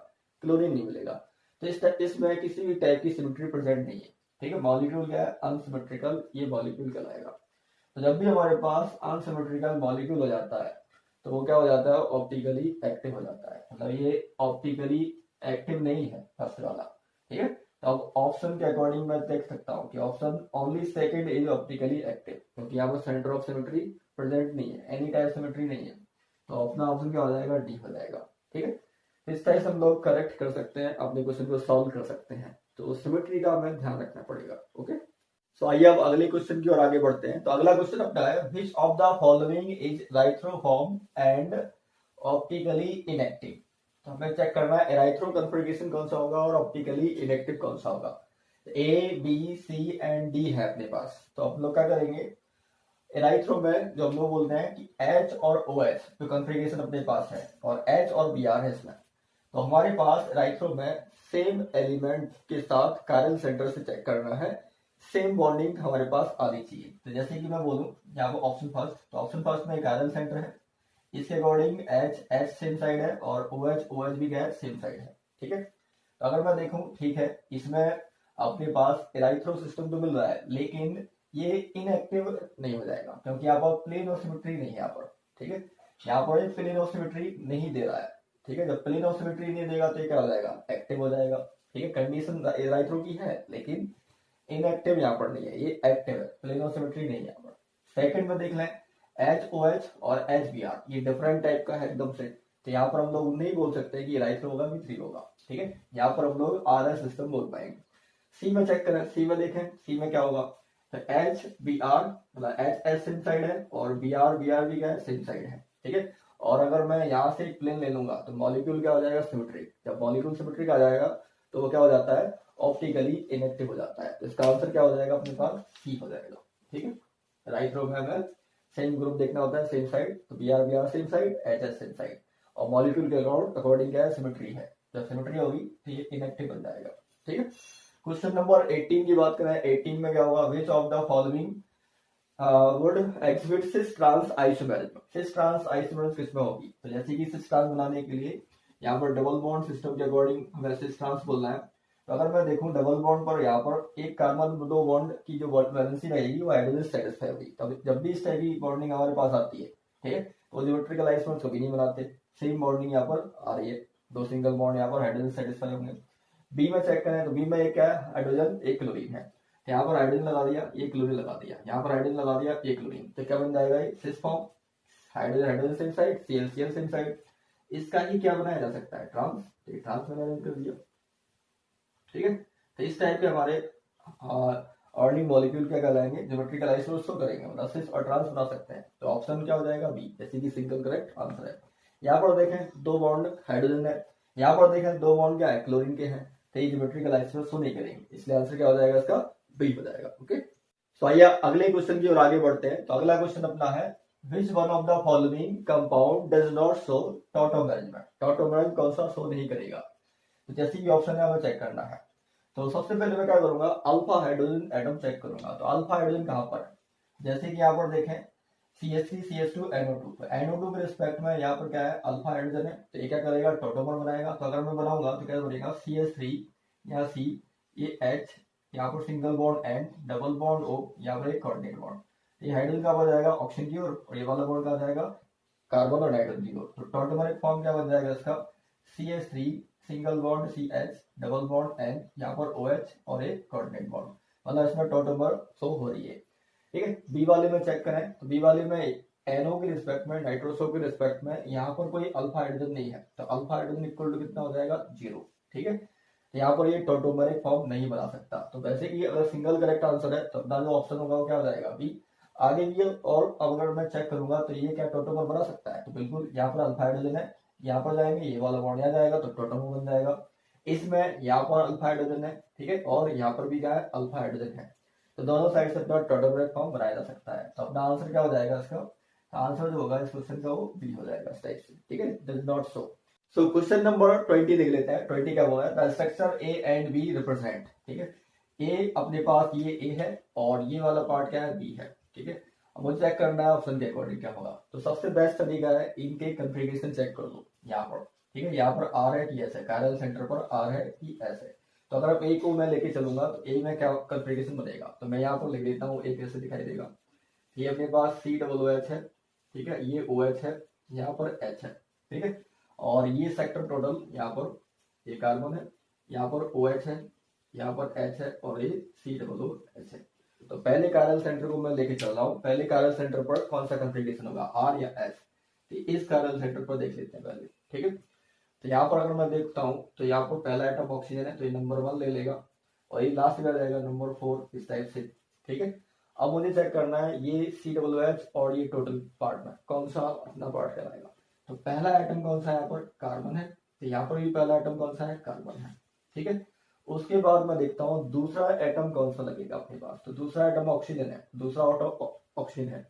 क्लोरीन नहीं मिलेगा। तो इसमें किसी भी टाइप की सिमेट्री प्रेजेंट नहीं है, ठीक है। मॉलिक्यूल क्या है, अनसिमेट्रिकल, ये मॉलिक्यूल कहलाएगा। तो जब भी हमारे पास अनसिमेट्रिकल मॉलिक्यूल हो जाता है तो वो क्या हो जाता है, ऑप्टिकली एक्टिव हो जाता है। मतलब ये ऑप्टिकली एक्टिव नहीं है फर्स्ट वाला, ठीक है। तो अब ऑप्शन के अकॉर्डिंग मैं देख सकता हूँ कि option only second is optically active, क्योंकि यहाँ पर सेंटर ऑफ सिमेट्री प्रेजेंट नहीं है, एनी टाइप सिमेट्री नहीं है। तो अपना ऑप्शन क्या हो जाएगा, डी हो जाएगा, ठीक है। तो इस तरह से हम लोग करेक्ट कर सकते हैं, अपने क्वेश्चन को सॉल्व कर सकते हैं। तो सिमेट्री का हमें ध्यान रखना पड़ेगा, ओके। तो आइए अब अगले क्वेश्चन की ओर आगे बढ़ते हैं। तो अगला क्वेश्चन अपना है, which of the following is erythro form and optically inactive. तो हमें चेक करना है एराइथ्रो कन्फिगरेशन कौन सा होगा और ऑप्टिकली इनएक्टिव कौन सा होगा। A, B, C and D है अपने पास। तो हम लोग क्या करेंगे, एराइथ्रो में जो हम लोग बोलते हैं कि H और OH जो कन्फिगरेशन अपने पास है और H और Br है इसमें, तो हमारे पास एराइथ्रो में सेम एलिमेंट के साथ कायरल सेंटर से चेक करना है, सेम बॉन्डिंग हमारे पास आनी चाहिए। तो जैसे कि मैं बोलूं यहाँ पर ऑप्शन फर्स्ट, तो ऑप्शन फर्स्ट में कायरल सेंटर है, इसके अकॉर्डिंग H सेम साइड है और OH भी क्या है, सेम साइड है, ठीक है। तो अगर मैं देखूं, ठीक है, इसमें अपने पास एराइथ्रो सिस्टम तो मिल रहा है लेकिन ये इनएक्टिव नहीं हो जाएगा, क्योंकि यहाँ पर प्लेन ऑफ सिमेट्री नहीं है यहाँ पर, ठीक है। यहाँ पर प्लेन ऑफ सिमेट्री नहीं दे रहा है, ठीक है। जब प्लेन ऑफ सिमेट्री नहीं देगा तो ये क्या हो जाएगा, एक्टिव हो जाएगा, ठीक है। कंडीशन एराइथ्रो की है लेकिन इनएक्टिव यहाँ पर नहीं है, ये एक्टिव है, प्लेन ऑफ सिमेट्री नहीं है यहाँ पर। सेकंड में देख लें HOH और HBr, ये डिफरेंट टाइप का है एकदम से। तो यहाँ पर हम लोग नहीं बोल सकते कि राइथ्रो होगा B3 होगा, ठीक है। यहाँ पर हम लोग RS सिस्टम बोल पाएंगे। सी में चेक करें, सी में देखें, सी में क्या होगा, तो HBr मतलब HS सेम साइड है और BR भी क्या है, सेम साइड है, ठीक है। और अगर मैं यहाँ से एक प्लेन ले लूंगा तो मॉलिक्यूल क्या हो जाएगा, सिमेट्रिक। जब मॉलिक्यूल सिमेट्रिक आ जाएगा तो वो क्या हो जाता है, ऑप्टिकली इनएक्टिव हो जाता है। तो इसका आंसर क्या हो जाएगा अपने पास, सी हो जाएगा, ठीक है। राइट रो में हमें सेम ग्रुप देखना होता है, सेम साइड, तो BR same side, HS same side, और मॉलिक्यूल के अकॉर्डिंग क्या है, सिमेट्री है। जब सिमेट्री होगी तो ये इनएक्टिव बन जाएगा, ठीक है। क्वेश्चन नंबर 18 की बात करें, 18 में क्या होगा, which of the following would exhibit cis trans isomerism. Cis trans isomerism किसमें होगी, तो जैसे कि सिस ट्रांस बनाने के लिए यहाँ पर डबल बॉन्ड सिस्टम के अकॉर्डिंग हमें सिस ट्रांस बोलना है। तो अगर मैं देखूं डबल बॉन्ड पर यहाँ पर एक कार्बन दो बॉन्ड की जो वैलेंसी रहेगी वो हाइड्रोजन सेटिस्फाई होगी। तब जब भी इस टाइप की बॉन्डिंग हमारे पास आती है, ठीक है, तो ज्योमेट्रिकल आइसोमर्स कभी नहीं बनाते, सेम बॉन्डिंग यहाँ पर आ रही है, दो सिंगल बॉन्ड यहाँ पर हाइड्रोजन सेटिस्फाई होंगे। बी में चेक करें तो बी में एक क्या है, हाइड्रोजन एक क्लोरीन है, यहाँ पर हाइड्रोजन लगा दिया, एक क्लोरीन लगा दिया, यहाँ पर हाइड्रोजन लगा दिया, एक क्लोरीन, तो क्या बन जाएगा, cis form, hydrogen hydrogen same side, CL same side. इसका ही क्या बनाया जा सकता है, ट्रांस, तो ट्रांस मैंने अरेंज कर दिया, ठीक है। तो इस टाइप के हमारे अर्निंग मॉलिक्यूल क्या कहलाएंगे, ज्योमेट्रिकल आइसोमर्स तो करेंगे, मतलब सिस और ट्रांस बना सकते हैं। तो ऑप्शन क्या हो जाएगा, बी, जैसे कि सिंगल करेक्ट आंसर है। यहाँ पर देखें दो बॉन्ड हाइड्रोजन है, यहाँ पर देखें दो बॉन्ड क्या है, क्लोरीन के हैं, तो ये ज्योमेट्रिकल आइसोमर्स तो नहीं करेंगे, इसलिए आंसर क्या हो जाएगा इसका, बी हो जाएगा, ओके। तो आइए अगले क्वेश्चन की ओर आगे बढ़ते हैं। तो अगला क्वेश्चन अपना है, which one of the following compound does not show tautomerism में, टॉटोमेरेज कौन सा शो नहीं करेगा। तो जैसे कि ऑप्शन है हमें चेक करना है। तो सबसे पहले मैं क्या करूंगा, अल्फा हाइड्रोजन एटम चेक करूंगा। तो अल्फा हाइड्रोजन कहां पर है, जैसे कि यहाँ पर देखें CH3 CH2 NO2, तो NO2 के रिस्पेक्ट में यहाँ पर क्या है, अल्फा हाइड्रोजन है, तो ये क्या करेगा, टोटोमर बनाएगा। तो अगर मैं बनाऊंगा तो क्या बनेगा, CH3 यहाँ C, ये H, यहाँ पर single bond N, double bond O, यहाँ पर एक कोऑर्डिनेट बॉन्ड। ये हाइड्रोजन का बन जाएगा ऑक्सीजन की ओर, और ये वाला बॉन्ड का जाएगा कार्बन और नाइट्रोजन की ओर। तो टोटोमरिक फॉर्म क्या बन जाएगा इसका, CH3 single bond CH, double bond N, यहाँ पर OH और एक कोऑर्डिनेट बॉन्ड, मतलब इसमें टोटोमर शो हो रही है। ठीक है, बी वाले में चेक करें तो बी वाले में NO के रिस्पेक्ट में, नाइट्रोसो के रिस्पेक्ट में यहाँ पर कोई अल्फा हाइड्रोजन नहीं है, तो अल्फा हाइड्रोजन इक्वल टू कितना हो जाएगा, 0। ठीक है, तो यहाँ पर ये टोटोमरिक फॉर्म नहीं बना सकता। तो वैसे कि अगर सिंगल करेक्ट आंसर है तो अपना जो ऑप्शन होगा वो क्या हो जाएगा, बी। आगे भी है, और अगर मैं चेक करूंगा तो ये क्या टोटोमर बना सकता है, तो बिल्कुल यहाँ पर अल्फा हाइड्रोजन है, यहाँ पर जाएंगे ये वाला बॉन्ड यहाँ जाएगा तो टोटोमर बन जाएगा। इसमें यहाँ पर अल्फा हाइड्रोजन है, ठीक है, और यहाँ पर भी क्या है, अल्फा हाइड्रोजन है, तो दोनों साइड से अपना टोटोमरिक फॉर्म बनाया जा सकता है। तो अपना आंसर क्या हो जाएगा इसका, आंसर जो होगा इस क्वेश्चन का वो बी हो जाएगा इस टाइप से। ठीक है, does not show. So question number 20 देख लेते हैं। 20 क्या बोला है, the structure A and B represent. ठीक है, ए अपने पास ये ए है और ये वाला पार्ट क्या है, बी है। ठीक है, अब मुझे चेक करना है ऑप्शन के अकॉर्डिंग क्या होगा। तो सबसे बेस्ट तरीका है इनके कॉन्फ़िगरेशन चेक कर लो यहाँ पर। ठीक है, यहाँ पर आर है कि एस है, कायरल सेंटर पर आर है कि एस है। तो अगर अब ए को मैं लेके चलूंगा तो ए में क्या कॉन्फ़िगरेशन बनेगा, तो मैं यहाँ पर लिख देता हूँ, ए कैसे दिखाई देगा। ये अपने पास COOH है, ठीक है, ये OH है, यहाँ पर H है। ठीक है, और ये सेक्टर टोटल यहाँ पर ये कार्बन है, यहाँ पर OH है, यहाँ पर H है, और ये COOH है। तो पहले कायरल सेंटर को मैं लेके चल रहा हूँ। पहले कायरल सेंटर पर कौन सा कॉन्फ़िगरेशन होगा, आर या एस। तो इस कायरल सेंटर पर देख लेते हैं पहले। ठीक है, तो यहाँ पर अगर मैं देखता हूँ तो यहाँ पर पहला आइटम ऑक्सीजन है, तो ये नंबर 1 ले लेगा, और ये लास्ट का जाएगा नंबर 4, इस टाइप से। ठीक है, अब मुझे चेक करना है ये COOH और ये टोटल पार्ट में कौन सा अपना पार्ट कहलाएगा। तो पहला आइटम कौन सा है, यहाँ पर कार्बन है, तो यहाँ पर भी पहला आइटम कौन सा है, कार्बन है। ठीक है, उसके बाद मैं देखता हूँ दूसरा एटम कौन सा लगेगा अपने पास। तो दूसरा एटम ऑक्सीजन है, दूसरा ऑक्सीजन है।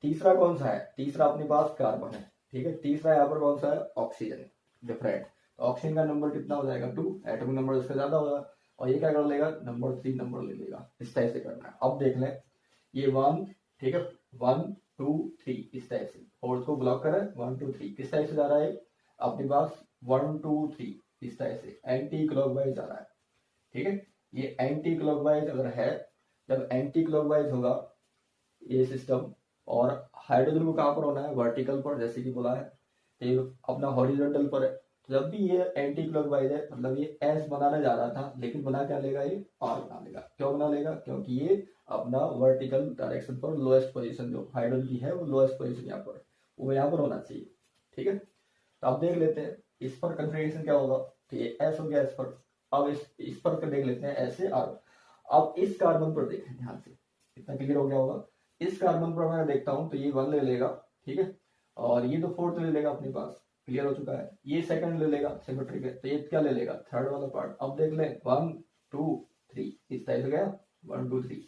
तीसरा कौन सा है, तीसरा अपने पास कार्बन है। ठीक है, तीसरा यहाँ पर कौन सा है, ऑक्सीजन, डिफरेंट। तो ऑक्सीजन का नंबर कितना हो जाएगा, 2, एटम नंबर इसका ज्यादा होगा, और ये क्या कर लेगा, नंबर 3 नंबर ले लेगा। इस टाइप से करना है। अब देख लें ये 1, ठीक है, 1 2 3 इस टाइप से, फोर्थ को ब्लॉक करें, 1 2 3 किस टाइप से जा रहा है अपने पास, 1 2 3 इस टाइप से एंटी क्लॉकवाइज जा रहा है। ठीक है, ये एंटी क्लॉकवाइज अगर है, जब एंटी क्लॉकवाइज होगा ये सिस्टम, और हाइड्रोजन को कहां पर होना है, वर्टिकल पर, जैसे कि बोला है, तो अपना हॉरिजॉन्टल पर है। तो जब भी ये एंटी क्लॉकवाइज है, मतलब ये एस बनाने जा रहा था, लेकिन बना क्या लेगा, ये आर बना लेगा। क्यों बना लेगा, क्योंकि ये अपना वर्टिकल डायरेक्शन पर लोएस्ट पोजीशन जो हाइड्रोजन की है वो लोएस्ट पोजीशन यहाँ पर, वो यहाँ पर होना चाहिए। ठीक है, तो अब देख लेते हैं इस पर कन्फिग्रेशन क्या होगा। तो ये एस हो गया इस पर। अब इस पर देख लेते हैं ऐसे आर। अब इस कार्बन पर देखें ध्यान से, इतना क्लियर हो गया होगा। इस कार्बन पर मैं देखता हूँ तो ये 1 ले लेगा, ठीक है, और ये तो 4th ले लेगा अपने पास, क्लियर हो चुका है। ये सेकंड ले लेगा सिमेट्रिक है, तो ये क्या ले लेगा, थर्ड वाला पार्ट। अब देख ले 1 2 3 इस टाइप से गया, 1 2 3।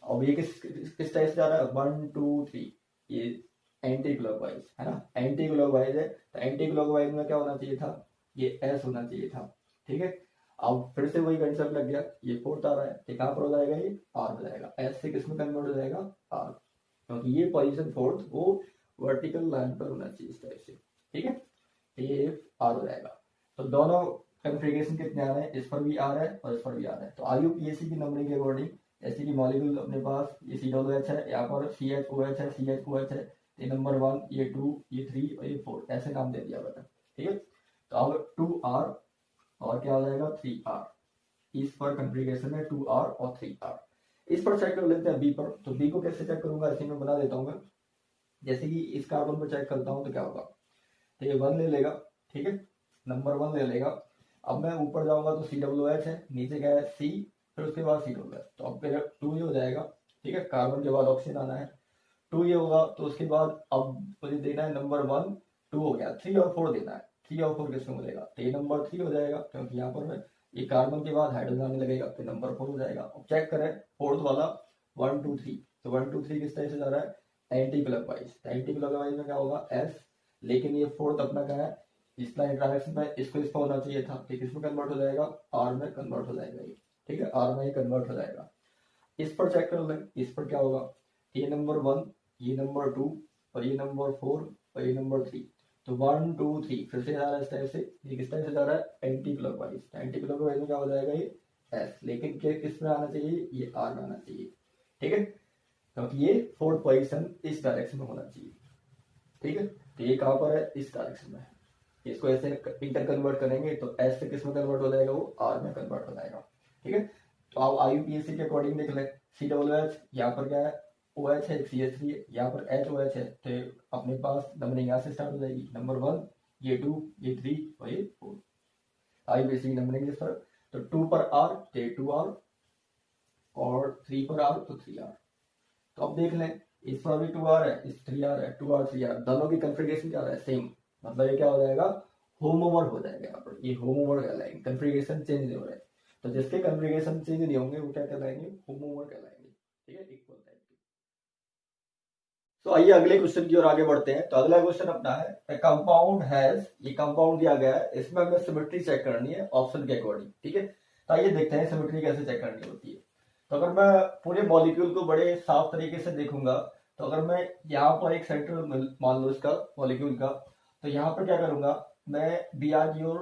अब ये किस टाइप से जा रहा है, 1 2 3, ये एंटी क्लॉकवाइज है ना, एंटी क्लॉकवाइज है। तो एंटी क्लॉकवाइज में क्या होना चाहिए था, ये एस होना चाहिए था। ठीक है, अब फिर से वही कंसेप्ट लग गया, ये 4th आ रहा है, तो कहां पर हो जाएगा, ये आर हो जाएगा। एस से किसमें कन्वर्ट हो जाएगा, आर, क्योंकि ये पोजीशन 4th वो वर्टिकल लाइन पर होना चाहिए इस टाइप से। ठीक है, ये आर हो जाएगा। तो दोनों कॉन्फ़िगरेशन कितने आ रहे हैं, इस पर भी आ रहा है और इस पर भी आ रहा है। तो IUPAC की नंबरिंग के अकॉर्डिंग, जैसे कि मॉलिक्यूल अपने पास ये COOH है, यहाँ पर CHOH है, CHOH है, ये नंबर 1, ये 2, ये 3 और ये 4, ऐसे नाम दे दिया मैंने। ठीक है, तो अब 2R और क्या हो जाएगा, 3R। इस पर कॉन्फ़िगरेशन है 2R और 3R। इस पर चेक कर लेते हैं बी पर। तो बी को कैसे चेक करूंगा, ऐसे में बना देता हूँ मैं। जैसे कि इस कार्बन पर चेक करता हूँ तो क्या होगा, तो ये 1 ले लेगा, ठीक है, नंबर 1 ले लेगा। अब मैं ऊपर जाऊंगा तो COOH है, नीचे क्या है C, फिर उसके बाद COOH, तो अब 2 ये हो जाएगा। ठीक है, कार्बन के बाद ऑक्सीजन आना है, 2 ये होगा। तो उसके बाद अब मुझे देना है नंबर 1 2 हो गया, 3 और 4 देना है। 3 और 4 किसमें मिलेगा, तो ये नंबर 3 हो जाएगा, क्योंकि यहाँ पर ये कार्बन के बाद हाइड्रोजन आने लगेगा, तो नंबर 4 हो जाएगा। अब चेक करें 4th वाला 1 2 3, तो 1 2 3 किस टाइप से जा रहा है, एंटी क्लॉकवाइज, एंटी क्लॉकवाइज में क्या होगा एस, लेकिन ये फोर्थ अपना क्या है, इसका डायरेक्शन में इसको इसका होना चाहिए था, ठीक, इसमें कन्वर्ट हो जाएगा, आर में कन्वर्ट हो जाएगा ये, ठीक है, आर में ये कन्वर्ट हो जाएगा। इस पर चेक कर लें, इस पर क्या होगा, ये नंबर 1, ये नंबर 2 और ये नंबर 4 और ये नंबर 3, तो 1 2 3 फिर से जा रहा है इस टाइप से, ये किस टाइप से जा रहा है एंटी क्लॉकवाइज, एंटी क्लॉकवाइज में क्या हो जाएगा ये एस, लेकिन क्या किस में आना चाहिए, ये आर में आना चाहिए, ठीक है, क्योंकि ये फोर्थ पोजीशन इस डायरेक्शन में होना चाहिए, ठीक है, तो ये कहां पर है, इस डायरेक्शन में है, इसको ऐसे इंटर कन्वर्ट करेंगे तो एस से किस में कन्वर्ट हो जाएगा, वो आर में कन्वर्ट हो जाएगा, ठीक है। तो आप IUPAC के अकॉर्डिंग देख लें, COOH यहाँ पर क्या है, OH है, CH3 है, यहाँ पर HOH है, तो अपने पास नंबरिंग यहाँ से स्टार्ट हो जाएगी, नंबर 1, ये 2, ये 3 और ये 4, IUPAC की नंबरिंग इस पर, तो 2 पर R तो 2R और 3 पर R तो 3R। तो अब देख लें, इस पर भी 2R है, इस 3R है, 2R 3R, दोनों की कन्फिगरेशन क्या है, सेम, मतलब ये क्या हो जाएगा, होमोमर हो जाएगा, यहाँ पर ये होमोमर कहलाएंगे, कन्फिगरेशन चेंज नहीं हो रहा है, तो जिसके कन्फिगरेशन चेंज नहीं होंगे वो क्या कहलाएंगे, होमोमर कहलाएंगे, ठीक है, इक्वल टाइप के। तो आइए अगले क्वेश्चन की ओर आगे बढ़ते हैं। तो अगला क्वेश्चन अपना है कंपाउंड हैज, ये कंपाउंड दिया गया है, इसमें हमें सिमेट्री चेक करनी है ऑप्शन के अकॉर्डिंग, ठीक है। तो आइए देखते हैं सिमेट्री कैसे चेक करनी होती है। तो अगर मैं पूरे मॉलिक्यूल को बड़े साफ तरीके से देखूंगा, तो अगर मैं यहाँ पर एक सेंटर मान लो इसका मॉलिक्यूल का, तो यहाँ पर क्या करूंगा, मैं BR की ओर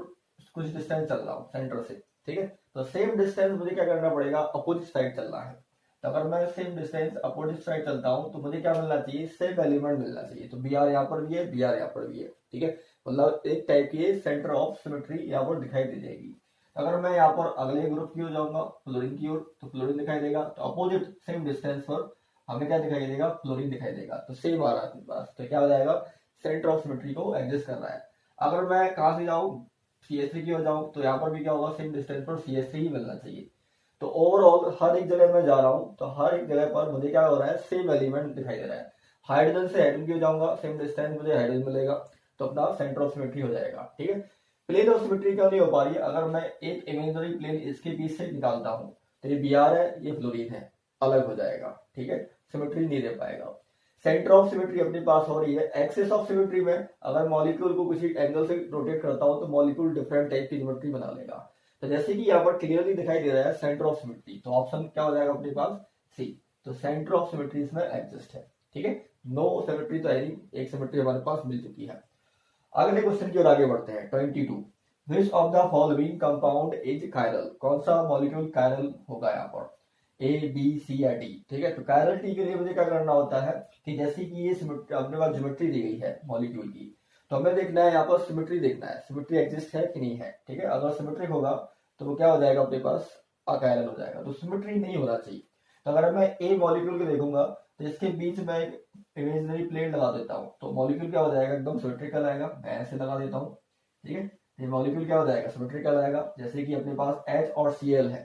कुछ डिस्टेंस चल रहा हूँ सेंटर से, ठीक है, तो सेम डिस्टेंस मुझे क्या करना पड़ेगा, अपोजिट साइड चलना है। तो अगर मैं सेम डिस्टेंस अपोजिट साइड चलता हूँ तो मुझे क्या मिलना चाहिए, सेम एलिमेंट मिलना चाहिए, तो BR यहाँ पर भी है, BR यहाँ पर भी है, ठीक है, मतलब एक टाइप की सेंटर ऑफ सिमेट्री यहाँ पर दिखाई दे जाएगी। अगर मैं यहाँ पर अगले ग्रुप की ओर जाऊंगा, फ्लोरीन की ओर, तो फ्लोरीन दिखाई देगा, तो अपोजिट सेम डिस्टेंस पर हमें क्या दिखाई देगा, फ्लोरीन दिखाई देगा, तो सेम आ रहा है अपने पास, तो क्या हो जाएगा, सेंटर ऑफ सिमेट्री को एडजस्ट कर रहा है। अगर मैं कहाँ से जाऊँ, CH3 की ओर जाऊँ, तो यहाँ पर भी क्या होगा, सेम डिस्टेंस पर CH3 ही मिलना चाहिए। तो ओवरऑल हर एक जगह मैं जा रहा हूँ, तो हर एक जगह पर मुझे क्या हो रहा है, सेम एलिमेंट दिखाई दे रहा है। हाइड्रोजन से हाइड्रोजन की ओर जाऊंगा, सेम डिस्टेंस मुझे हाइड्रोजन मिलेगा, तो अपना सेंटर ऑफ सिमेट्री हो जाएगा, ठीक है। प्लेन ऑफ सिमेट्री क्यों नहीं हो पा रही है, अगर मैं एक इमेजिनरी प्लेन इसके बीच से निकालता हूँ, तो ये BR है, ये फ्लोरीन है, अलग हो जाएगा, ठीक है, सिमेट्री नहीं दे पाएगा। सेंटर ऑफ सिमेट्री अपने पास हो रही है। एक्सिस ऑफ सिमेट्री में अगर मॉलिक्यूल को किसी एंगल से रोटेट करता हूं तो मॉलिक्यूल डिफरेंट टाइप की सिमेट्री बना लेगा। तो जैसे कि यहाँ पर क्लियरली दिखाई दे रहा है सेंटर ऑफ सिमेट्री, तो ऑप्शन क्या हो जाएगा अपने पास, सी, तो सेंटर ऑफ सिमेट्री इसमें एग्जिस्ट है, ठीक है। नो सिमेट्री तो है नहीं, एक सिमेट्री हमारे पास मिल चुकी है। अगले क्वेश्चन की ओर आगे बढ़ते हैं। 22, विच of the following compound is chiral, कौन सा मॉलिक्यूल कायरल होगा यहाँ पर, A, B, C या D, ठीक है। तो कायरल टी के लिए मुझे क्या करना होता है कि जैसे कि ये अपने पास ज्योमेट्री दी गई है मॉलिक्यूल की, तो हमें देखना है यहाँ पर सिमेट्री देखना है, सिमेट्री एग्जिस्ट है कि नहीं है, ठीक है। अगर सिमेट्रिक होगा तो वो क्या हो जाएगा अपने पास, अकायरल हो जाएगा, तो सिमेट्री नहीं होना चाहिए। तो अगर मैं A मॉलिक्यूल को देखूंगा तो इसके बीच में एक इमेजिनरी प्लेन लगा देता हूँ, तो मॉलिक्यूल क्या हो जाएगा, एकदम सिमेट्रिकल आएगा। मैं ऐसे लगा देता हूँ, ठीक है, ये मॉलिक्यूल क्या हो जाएगा, सिमेट्रिकल आएगा। जैसे कि अपने पास H और Cl है,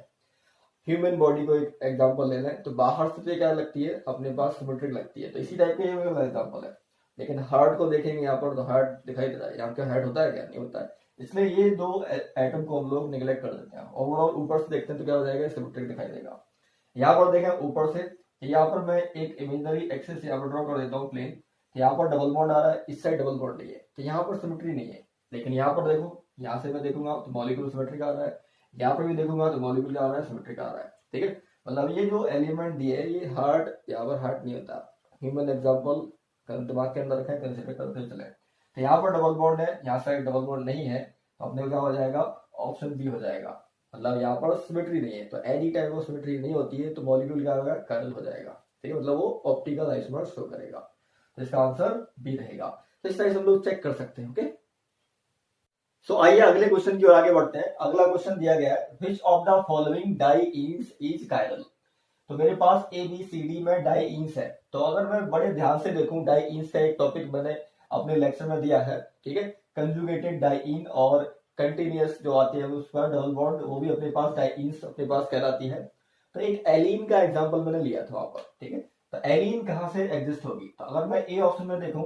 ह्यूमन बॉडी को एक एग्जांपल ले लें, तो बाहर से क्या लगती है, अपने पास सिमेट्रिक लगती है, तो इसी टाइप का ये मेरा एग्जांपल है। लेकिन हार्ट को देखेंगे यहाँ पर, तो हार्ट दिखाई दे रहा है, यहाँ पे हार्ट होता है क्या, नहीं होता है, इसलिए ये दो एटम को हम लोग निगलेक्ट कर देते हैं। ओवरऑल ऊपर से देखते हैं तो क्या हो जाएगा, सिमेट्रिक दिखाई देगा। यहाँ पर देखें ऊपर से, यहाँ पर मैं एक इमेजिनरी एक्सिस यहाँ पर ड्रॉ कर देता हूँ प्लेन, यहाँ पर डबल बॉन्ड आ रहा है, इस साइड डबल बॉन्ड नहीं है, तो यहाँ पर सिमेट्री नहीं है। लेकिन यहाँ पर देखो, यहाँ से मैं देखूंगा तो मॉलिक्यूल सिमेट्रिक आ रहा है, यहाँ पर भी देखूंगा तो मॉलिक्यूल क्या आ रहा है, सिमेट्रिक आ रहा है, ठीक है। मतलब ये जो एलिमेंट दिए है, ये हार्ट, यहाँ पर हार्ट नहीं होता। ह्यूमन एग्जांपल दिमाग के अंदर रखें, कंसिडर करते चले। तो यहाँ पर डबल बॉन्ड है, यहाँ साइड डबल बॉन्ड नहीं है, तो अपने क्या हो जाएगा, ऑप्शन बी हो जाएगा। मतलब यहाँ पर सिमेट्री नहीं है, तो एनी टाइप ऑफ सिमेट्री नहीं होती है तो मॉलिक्यूल क्या होगा, कायरल हो जाएगा, ठीक है, मतलब वो ऑप्टिकल आइसोमर शो करेगा। तो इसका आंसर बी रहेगा। तो इस तरह से हम लोग चेक कर सकते हैं, ओके। सो आइए अगले क्वेश्चन की ओर आगे बढ़ते हैं। अगला क्वेश्चन दिया गया है, which of the following dienes is chiral. तो मेरे पास ABCD में डाइईन्स है। तो अगर मैं बड़े ध्यान से देखूं, डाइईन्स का एक टॉपिक मैंने अपने लेक्चर में दिया है, ठीक है, कंजुगेटेड डाइईन और कंटिन्यूअस जो आती है उसका डबल बॉन्ड, वो भी अपने पास डाइईन्स अपने पास कहलाती है। तो एक एलीन का एग्जाम्पल मैंने लिया था वहां पर, ठीक है। तो एलीन कहाँ से एग्जिस्ट होगी, तो अगर मैं ए ऑप्शन में देखूं,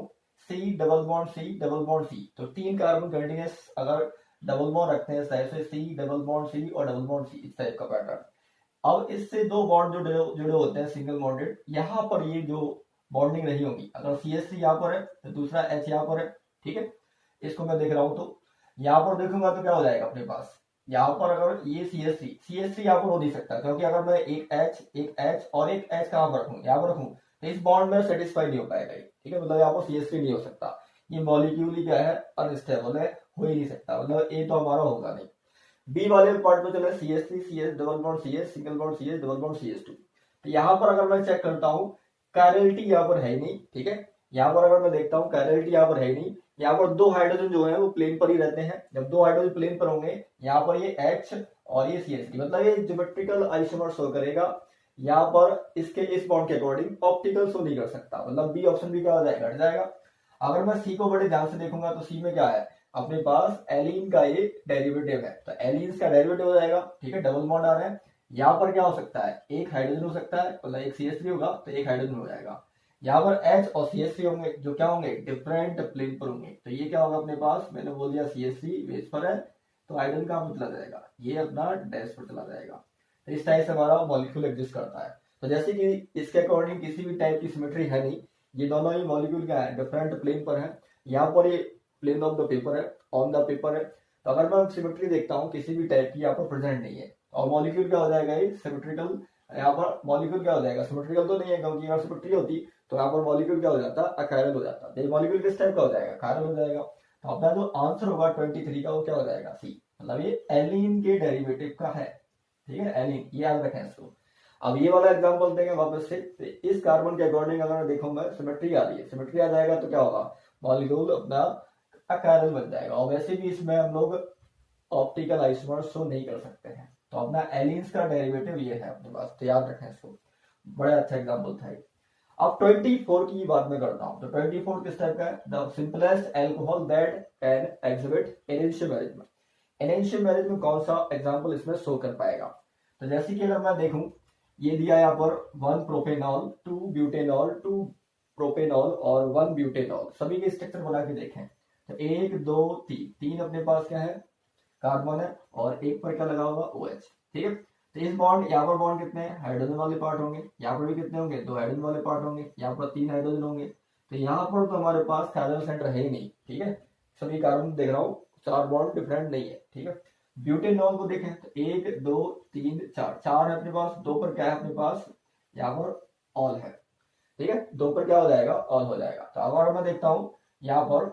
C double bond C double bond C, तो 3 कार्बन कंटिन्यूअस अगर डबल बॉन्ड रखते हैं इस टाइप से, C डबल बॉन्ड C और डबल बॉन्ड C, इस टाइप का पैटर्न। अब इससे 2 बॉन्ड जो जुड़े होते हैं सिंगल बॉन्डेड, यहाँ पर ये जो बॉन्डिंग नहीं होगी। अगर CH3 यहाँ पर है तो दूसरा H यहाँ पर है, ठीक है। इसको मैं देख रहा हूं तो यहाँ पर देखूंगा तो क्या हो जाएगा अपने पास, यहाँ पर अगर ये CH3 यहाँ पर हो नहीं सकता, क्योंकि अगर मैं एक H और एक H कहाँ पर रखूँ, यहाँ पर रखूँ, तो इस बॉन्ड में सेटिस्फाई नहीं हो पाएगा ये, ठीक है। मतलब यहाँ पर CH3 नहीं हो सकता, ये मॉलिक्यूल ही क्या है, अनस्टेबल है, हो ही नहीं सकता, मतलब ए तो हमारा होगा नहीं। बी वाले पार्ट में चले CH3 CH double bond CH single bond CH double bond CH2। तो यहाँ पर अगर मैं चेक करता हूँ, कायरलिटी यहाँ पर है ही नहीं, ठीक है। यहाँ पर अगर मैं देखता हूँ कायरलिटी यहाँ पर है ही नहीं, यहाँ पर दो हाइड्रोजन जो है वो प्लेन पर ही रहते हैं। जब दो हाइड्रोजन प्लेन पर होंगे, यहाँ पर ये H और ये CH3, मतलब ये ज्योमेट्रिकल आइसोमर शो करेगा। यहाँ पर इसके इस बॉन्ड के अकॉर्डिंग ऑप्टिकल शो नहीं कर सकता, मतलब बी ऑप्शन भी क्या हो जाएगा, घट जाएगा। अगर मैं सी को बड़े ध्यान से देखूंगा तो सी में क्या है, अपने पास एलिन का एक डेरिवेटिव है, तो एलिन का डेरिवेटिव हो जाएगा, ठीक है। डबल बॉन्ड आ रहे हैं, यहाँ पर क्या हो सकता है, एक हाइड्रोजन हो सकता है, मतलब एक CH3 होगा तो एक हाइड्रोजन हो जाएगा। यहाँ पर H और CH3 होंगे, जो क्या होंगे, डिफरेंट प्लेन पर होंगे। तो ये क्या होगा अपने पास, मैंने बोल दिया CH3 बेस पर है, तो हाइड्रोजन कहाँ पर चला जाएगा, ये अपना डैश पर चला जाएगा। तो इस टाइप से हमारा मॉलिक्यूल एग्जिस्ट करता है। तो जैसे कि इसके अकॉर्डिंग किसी भी टाइप की सिमेट्री है नहीं, ये दोनों ही मॉलिक्यूल क्या है, डिफरेंट प्लेन पर है। यहाँ पर ये प्लेन ऑफ द पेपर है, ऑन द पेपर है। तो अगर मैं सिमेट्री देखता हूँ किसी भी टाइप की यहाँ पर प्रेजेंट नहीं है, और मॉलिक्यूल क्या हो जाएगा, ये सिमेट्रिकल, यहाँ पर मॉलिक्यूल क्या हो जाएगा, सिमेट्रिकल तो नहीं है, क्योंकि अगर सिमेट्री होती तो यहाँ पर मॉलिक्यूल क्या हो जाता, अकायरल हो जाता। तो मॉलिक्यूल किस टाइप का हो जाएगा, कायरल हो जाएगा। तो अपना जो आंसर होगा 23 का वो क्या हो जाएगा, सी, मतलब ये एलिन के डेरिवेटिव का है, ठीक है, एलिन, ये याद रखें इसको। अब ये वाला एग्जांपल देंगे वापस से, तो इस कार्बन के अकॉर्डिंग अगर मैं देखूंगा सिमेट्री आ रही है, सिमेट्री आ जाएगा तो क्या होगा, मॉलिक्यूल अपना अकायरल बन जाएगा। और वैसे भी इसमें हम लोग ऑप्टिकल आइसोमर शो नहीं कर सकते हैं। तो अपना एलिन्स का डेरिवेटिव ये है अपने पास, तो याद रखें इसको, बड़ा अच्छा एग्जांपल था। अब 24 की बात मैं करता हूं, तो 24 किस टाइप का है, the simplest alcohol that can exhibit enantiomerism. Enantiomerism कौन सा एग्जांपल इसमें शो कर पाएगा, तो जैसे कि अगर मैं देखूं, ये दिया यहाँ पर 1 प्रोपेनॉल 2 ब्यूटेनॉल 2 प्रोपेनॉल और 1 ब्यूटेनॉल, सभी के स्ट्रक्चर बना के देखें। तो 1 2 3 तीन अपने पास क्या है, कार्बन है, और एक पर क्या लगा होगा, OH, ठीक है। तो इस बॉन्ड, यहाँ पर बॉन्ड कितने हैं, हाइड्रोजन वाले पार्ट होंगे, यहाँ पर भी कितने होंगे, 2 हाइड्रोजन वाले पार्ट होंगे, यहाँ पर 3 हाइड्रोजन होंगे। तो यहाँ पर तो हमारे पास कायरल सेंटर है ही नहीं, ठीक है। सभी कार्बन देख रहा हूँ, 4 बॉन्ड डिफरेंट नहीं है, ठीक है। ब्यूटेनॉल को देखें तो 1 2 3 4 4 है अपने पास, 2 पर क्या है अपने पास, यहाँ पर ऑल है, ठीक है। 2 पर क्या हो जाएगा, ऑल हो जाएगा। तो अगर मैं देखता हूँ यहाँ पर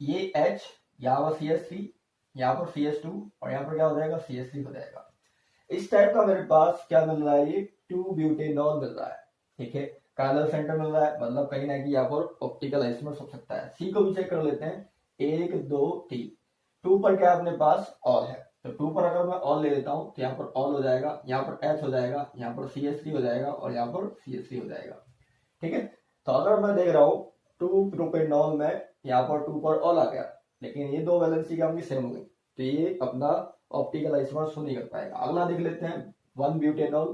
ये H, यहाँ पर CH3, यहाँ पर CH2, और यहाँ पर क्या हो जाएगा, CH3 हो जाएगा। इस टाइप का मेरे पास क्या मिल रहा है, ये 2 ब्यूटेनॉल मिल रहा है, ठीक है। कायरल सेंटर मिल रहा है, मतलब कहीं ना कहीं यहाँ पर ऑप्टिकल आइसोमर हो सकता है। सी को भी चेक कर लेते हैं, 1 2 3, 2 पर क्या अपने पास, ऑल है। तो 2 पर अगर मैं ऑल ले लेता हूँ तो यहाँ पर ऑल हो जाएगा, यहाँ पर H हो जाएगा, यहाँ पर CH3 हो जाएगा, और यहाँ पर CH3 हो जाएगा, ठीक है। तो अगर मैं देख रहा हूँ 2 प्रोपेनॉल में यहाँ पर 2 पर ऑल आ गया, लेकिन ये दो वैलेंसी क्या होंगी, सेम होंगी, तो ये अपना ऑप्टिकल आइसोमर शो नहीं कर पाएगा। अगला देख लेते हैं 1 ब्यूटेनॉल।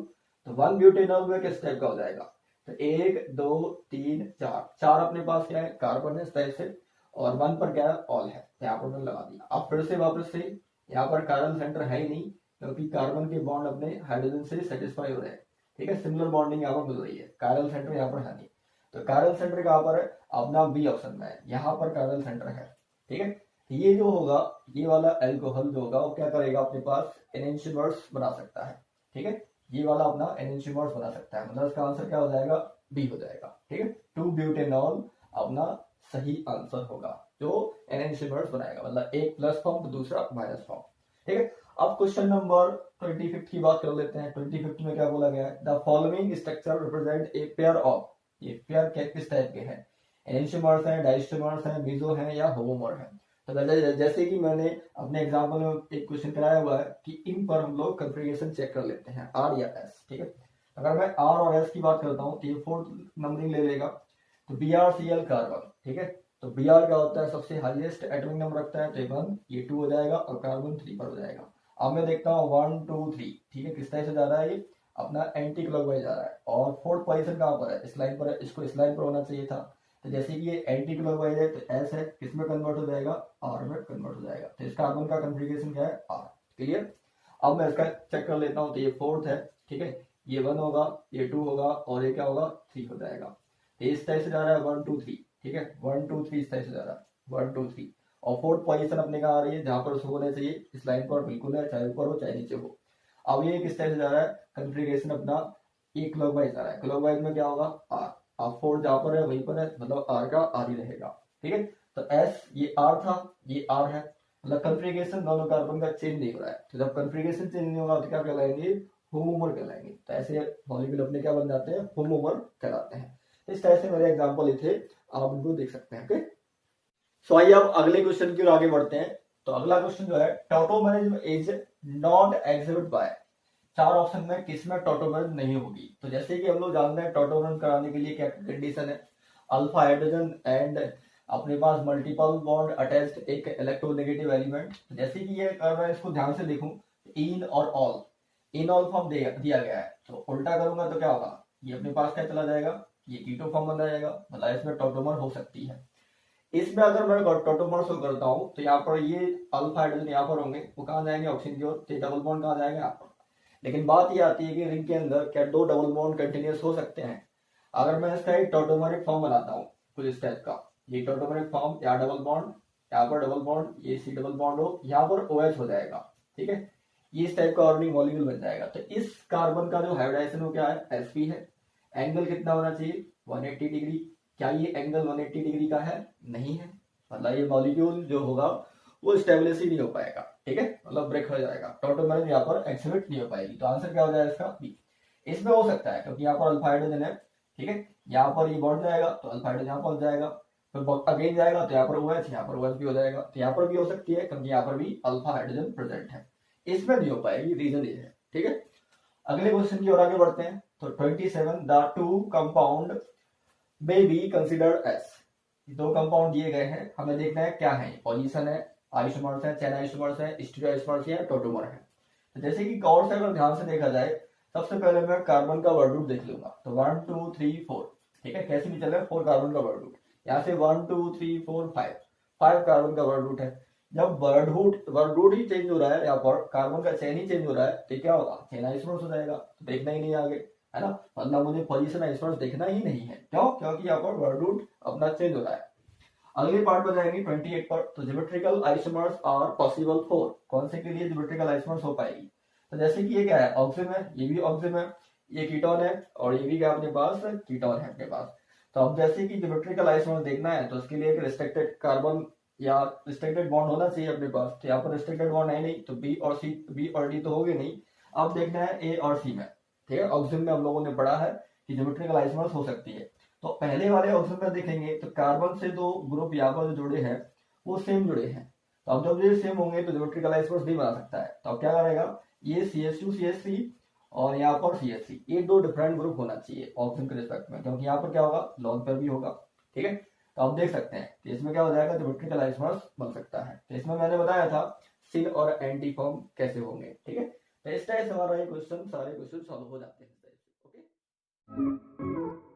तो 1 ब्यूटेनॉल में किस टाइप का हो जाएगा, तो 1 2 3 4 4 अपने पास क्या है, कार्बन है इस टाइप से, और 1 पर क्या है, ऑल है, यहाँ पर मैंने लगा दिया। अब फिर से वापस से यहाँ पर कायरल सेंटर है ही नहीं, क्योंकि कार्बन के बॉन्ड अपने हाइड्रोजन से सेटिस्फाई हो रहे हैं, ठीक है। सिमिलर बॉन्डिंग यहाँ पर मिल रही है, कायरल सेंटर यहाँ पर है नहीं। तो कायरल सेंटर कहाँ पर है, अपना बी ऑप्शन में है, यहाँ पर कायरल सेंटर है, ठीक है। ये जो होगा, ये वाला एल्कोहल जो होगा वो क्या करेगा, अपने पास एनेंशियोमर्स बना सकता है, ठीक है। ये वाला अपना एनेंशियोमर्स बना सकता है, मतलब इसका आंसर क्या हो जाएगा, बी हो जाएगा, ठीक है। 2 ब्यूटेनॉल अपना सही आंसर होगा, जो एनेंशियोमर्स बनाएगा, मतलब एक प्लस फॉर्म तो दूसरा माइनस फॉर्म, ठीक है। अब क्वेश्चन नंबर 25 की बात कर लेते हैं। 25 में क्या बोला गया है, the following structure represent a pair of, ये पेयर किस टाइप के हैं, एनेंशियोमर्स हैं, डाइस्टोमर्स हैं, मेसो हैं, या होमोमर हैं। तो जैसे कि मैंने अपने एग्जाम्पल में एक क्वेश्चन कराया हुआ है कि इन पर हम लोग कन्फिग्रेशन चेक कर लेते हैं, R या S, ठीक है। अगर मैं R और S की बात करता हूँ तो ये 4th नंबरिंग ले लेगा, तो BrCl कार्बन, ठीक है। तो Br क्या होता है, सबसे हाईएस्ट एटॉमिक नंबर रखता है, तो 1, ये 2 हो जाएगा, और कार्बन 3 पर हो जाएगा। अब मैं देखता हूँ 1 2 3, ठीक है, किस तरह से जा रहा है, ये अपना एंटी क्लॉकवाइज जा रहा है, और 4th पोजीशन कहाँ पर है, इस लाइन पर है, इसको इस लाइन पर होना चाहिए था। तो जैसे कि ये एंटी क्लॉकवाइज है, तो S है, किसमें कन्वर्ट हो जाएगा, R में कन्वर्ट हो जाएगा। तो इस कार्बन का कॉन्फ़िगरेशन क्या है, R, क्लियर। अब मैं इसका चेक कर लेता हूँ, तो ये 4th है, ठीक है, ये 1 होगा, ये 2 होगा और ये क्या होगा 3 हो जाएगा। ये इस टाइप से जा रहा है 1 2 3, ठीक है 1 2 3 इस टाइप से जा रहा है 1 2 3। और फोर्थ पोजीशन अपने कहाँ आ रही है, जहां पर उसको होना चाहिए इस लाइन पर बिल्कुल है, चाहे ऊपर हो चाहे नीचे हो। अब ये किस टाइप से जा रहा है, कन्फिग्रेशन अपना एक क्लॉकवाइज जा रहा है। क्लॉकवाइज में क्या होगा आर, अब फोर्थ जहां पर है वहीं पर है, मतलब आर का आर ही रहेगा, ठीक है। तो एस ये आर था, ये आर है, मतलब कन्फिग्रेशन दोनों कार्बन का चेंज नहीं हो रहा है। तो जब कन्फिग्रेशन चेंज नहीं होगा तो क्या कहलाएंगे, होमोमर कहलाएंगे। तो ऐसे मॉलिक्यूल अपने क्या बन जाते हैं, होमोमर कहलाते हैं। इस तरह से मेरे एग्जांपल ये थे, आप इनको देख सकते हैं। ओके, सो आइए अब अगले क्वेश्चन की ओर आगे बढ़ते हैं। तो अगला क्वेश्चन जो है, tautomerism is not exhibit by, चार ऑप्शन में किस में टोटोमेरिज्म नहीं होगी। तो जैसे कि हम लोग जानते हैं टोटोमेरिज्म कराने के लिए क्या कंडीशन है, अल्फा हाइड्रोजन एंड अपने पास मल्टीपल बॉन्ड अटैच्ड एक इलेक्ट्रोनेगेटिव एलिमेंट। जैसे कि ये अगर मैं इसको ध्यान से देखूं, इन और ऑल, इन ऑल फॉर्म दिया गया है, तो उल्टा करूंगा तो क्या होगा, ये अपने पास क्या चला जाएगा, ये कीटो फॉर्म बन जाएगा, मतलब इसमें टोटोमर हो सकती है। इसमें अगर मैं टोटोमर शो करता हूँ तो यहाँ पर ये अल्फा हाइड्रोजन यहाँ पर होंगे, वो कहाँ जाएंगे ऑक्सीजन की ओर, तो डबल बॉन्ड कहाँ जाएगा यहाँ पर। लेकिन बात ये आती है कि रिंग के अंदर क्या दो डबल बॉन्ड कंटिन्यूस हो सकते हैं। अगर मैं इसका एक टोटोमरिक फॉर्म बनाता हूँ कुछ इस टाइप का, ये टोटोमरिक फॉर्म, यहाँ डबल बॉन्ड, यहाँ पर डबल बॉन्ड, ये सी डबल बॉन्ड हो, यहाँ पर OH हो जाएगा, ठीक है। ये इस टाइप का ऑर्गेनिक मॉलिक्यूल बन जाएगा। तो इस कार्बन का जो हाइब्रिडाइजेशन हो क्या है, sp है। एंगल कितना होना चाहिए, 180 डिग्री। क्या ये एंगल 180 डिग्री का है, नहीं है, मतलब ये मॉलिक्यूल जो होगा वो स्टेबलिश ही नहीं हो पाएगा, ठीक है, मतलब ब्रेक हो जाएगा, टोटोमेरिज्म यहाँ पर एक्सिबिट नहीं हो पाएगी। तो आंसर क्या हो जाएगा इसका, बी। इसमें हो सकता है क्योंकि यहाँ पर अल्फा हाइड्रोजन है, ठीक है, यहाँ पर ये बॉन्ड जाएगा तो अल्फा हाइड्रोजन यहाँ पहुंच जाएगा, फिर अगेन जाएगा तो यहाँ पर OH, यहाँ पर OH भी हो जाएगा, तो यहाँ पर भी हो सकती है क्योंकि यहाँ पर भी अल्फा हाइड्रोजन प्रेजेंट है। इसमें नहीं हो पाएगी, रीजन ये है, ठीक है। अगले क्वेश्चन की ओर आगे बढ़ते हैं। तो 27 the two compound may be considered as, दो कंपाउंड दिए गए हैं, हमें देखना है क्या है, पोजीशन है, आइसोमर्स है, चैन आइसोमर्स है, स्टीरियो आइसोमर्स है, टोटोमर है। तो जैसे कि गौर से अगर ध्यान से देखा जाए, सबसे पहले मैं कार्बन का वर्ड रूट देख लूंगा। तो 1 2 3 4, ठीक है, कैसे भी चले 4 कार्बन का वर्ड रूट, यहाँ से 1 2 3 4 5 कार्बन का वर्ड रूट है। जब वर्ड रूट ही चेंज हो रहा है, यहाँ पर कार्बन का चेन ही चेंज हो रहा है, तो क्या होगा, चेन आइसोमर्स हो जाएगा, तो देखना ही नहीं आगे, है ना, मतलब मुझे पोजीशन आइसोमर्स देखना ही नहीं है, क्यों, क्योंकि यहाँ पर वर्ड रूट अपना चेंज हो रहा है। अगली पार्ट में जाएंगे 28 पर। तो geometrical isomers are possible for, कौन से के लिए ज्योमेट्रिकल आइसोमर्स हो पाएगी। तो जैसे कि ये क्या है, ऑक्सिजन है, ये भी ऑक्सिजन है, ये कीटोन है और ये भी क्या अपने पास कीटोन है अपने पास। तो अब जैसे कि ज्योमेट्रिकल आइसोमर्स देखना है तो उसके लिए एक रिस्ट्रिक्टेड कार्बन या रिस्ट्रिक्टेड बॉन्ड होना चाहिए अपने पास। तो यहाँ पर रिस्ट्रिक्टेड बॉन्ड है नहीं, तो बी और डी तो होगे नहीं। अब देखना है ए और सी में, ठीक है। ऑक्सीजन में हम लोगों ने पढ़ा है कि ज्योमेट्रिकल आइसोमर्स हो सकती है। तो पहले वाले ऑप्शन में देखेंगे तो कार्बन से दो ग्रुप यहाँ पर जो जुड़े हैं वो सेम जुड़े हैं। तो अब जब ये सेम होंगे तो ज्योमेट्रिकल आइसोमर्स नहीं बना सकता है। तो अब क्या करेगा, ये CH2 CH3 और यहाँ पर CH3, ये दो डिफरेंट ग्रुप होना चाहिए ऑप्शन के रिस्पेक्ट में, क्योंकि यहाँ पर क्या होगा, लॉन पर भी होगा, ठीक है। तो आप देख सकते हैं तो इसमें क्या हो जाएगा, ज्योमेट्रिकल आइसोमर्स बन सकता है। तो इसमें मैंने बताया था सिन और एंटी फॉर्म कैसे होंगे, ठीक है। तो इस तरह से हमारा ये क्वेश्चन, सारे क्वेश्चन सॉल्व हो जाते हैं, ओके।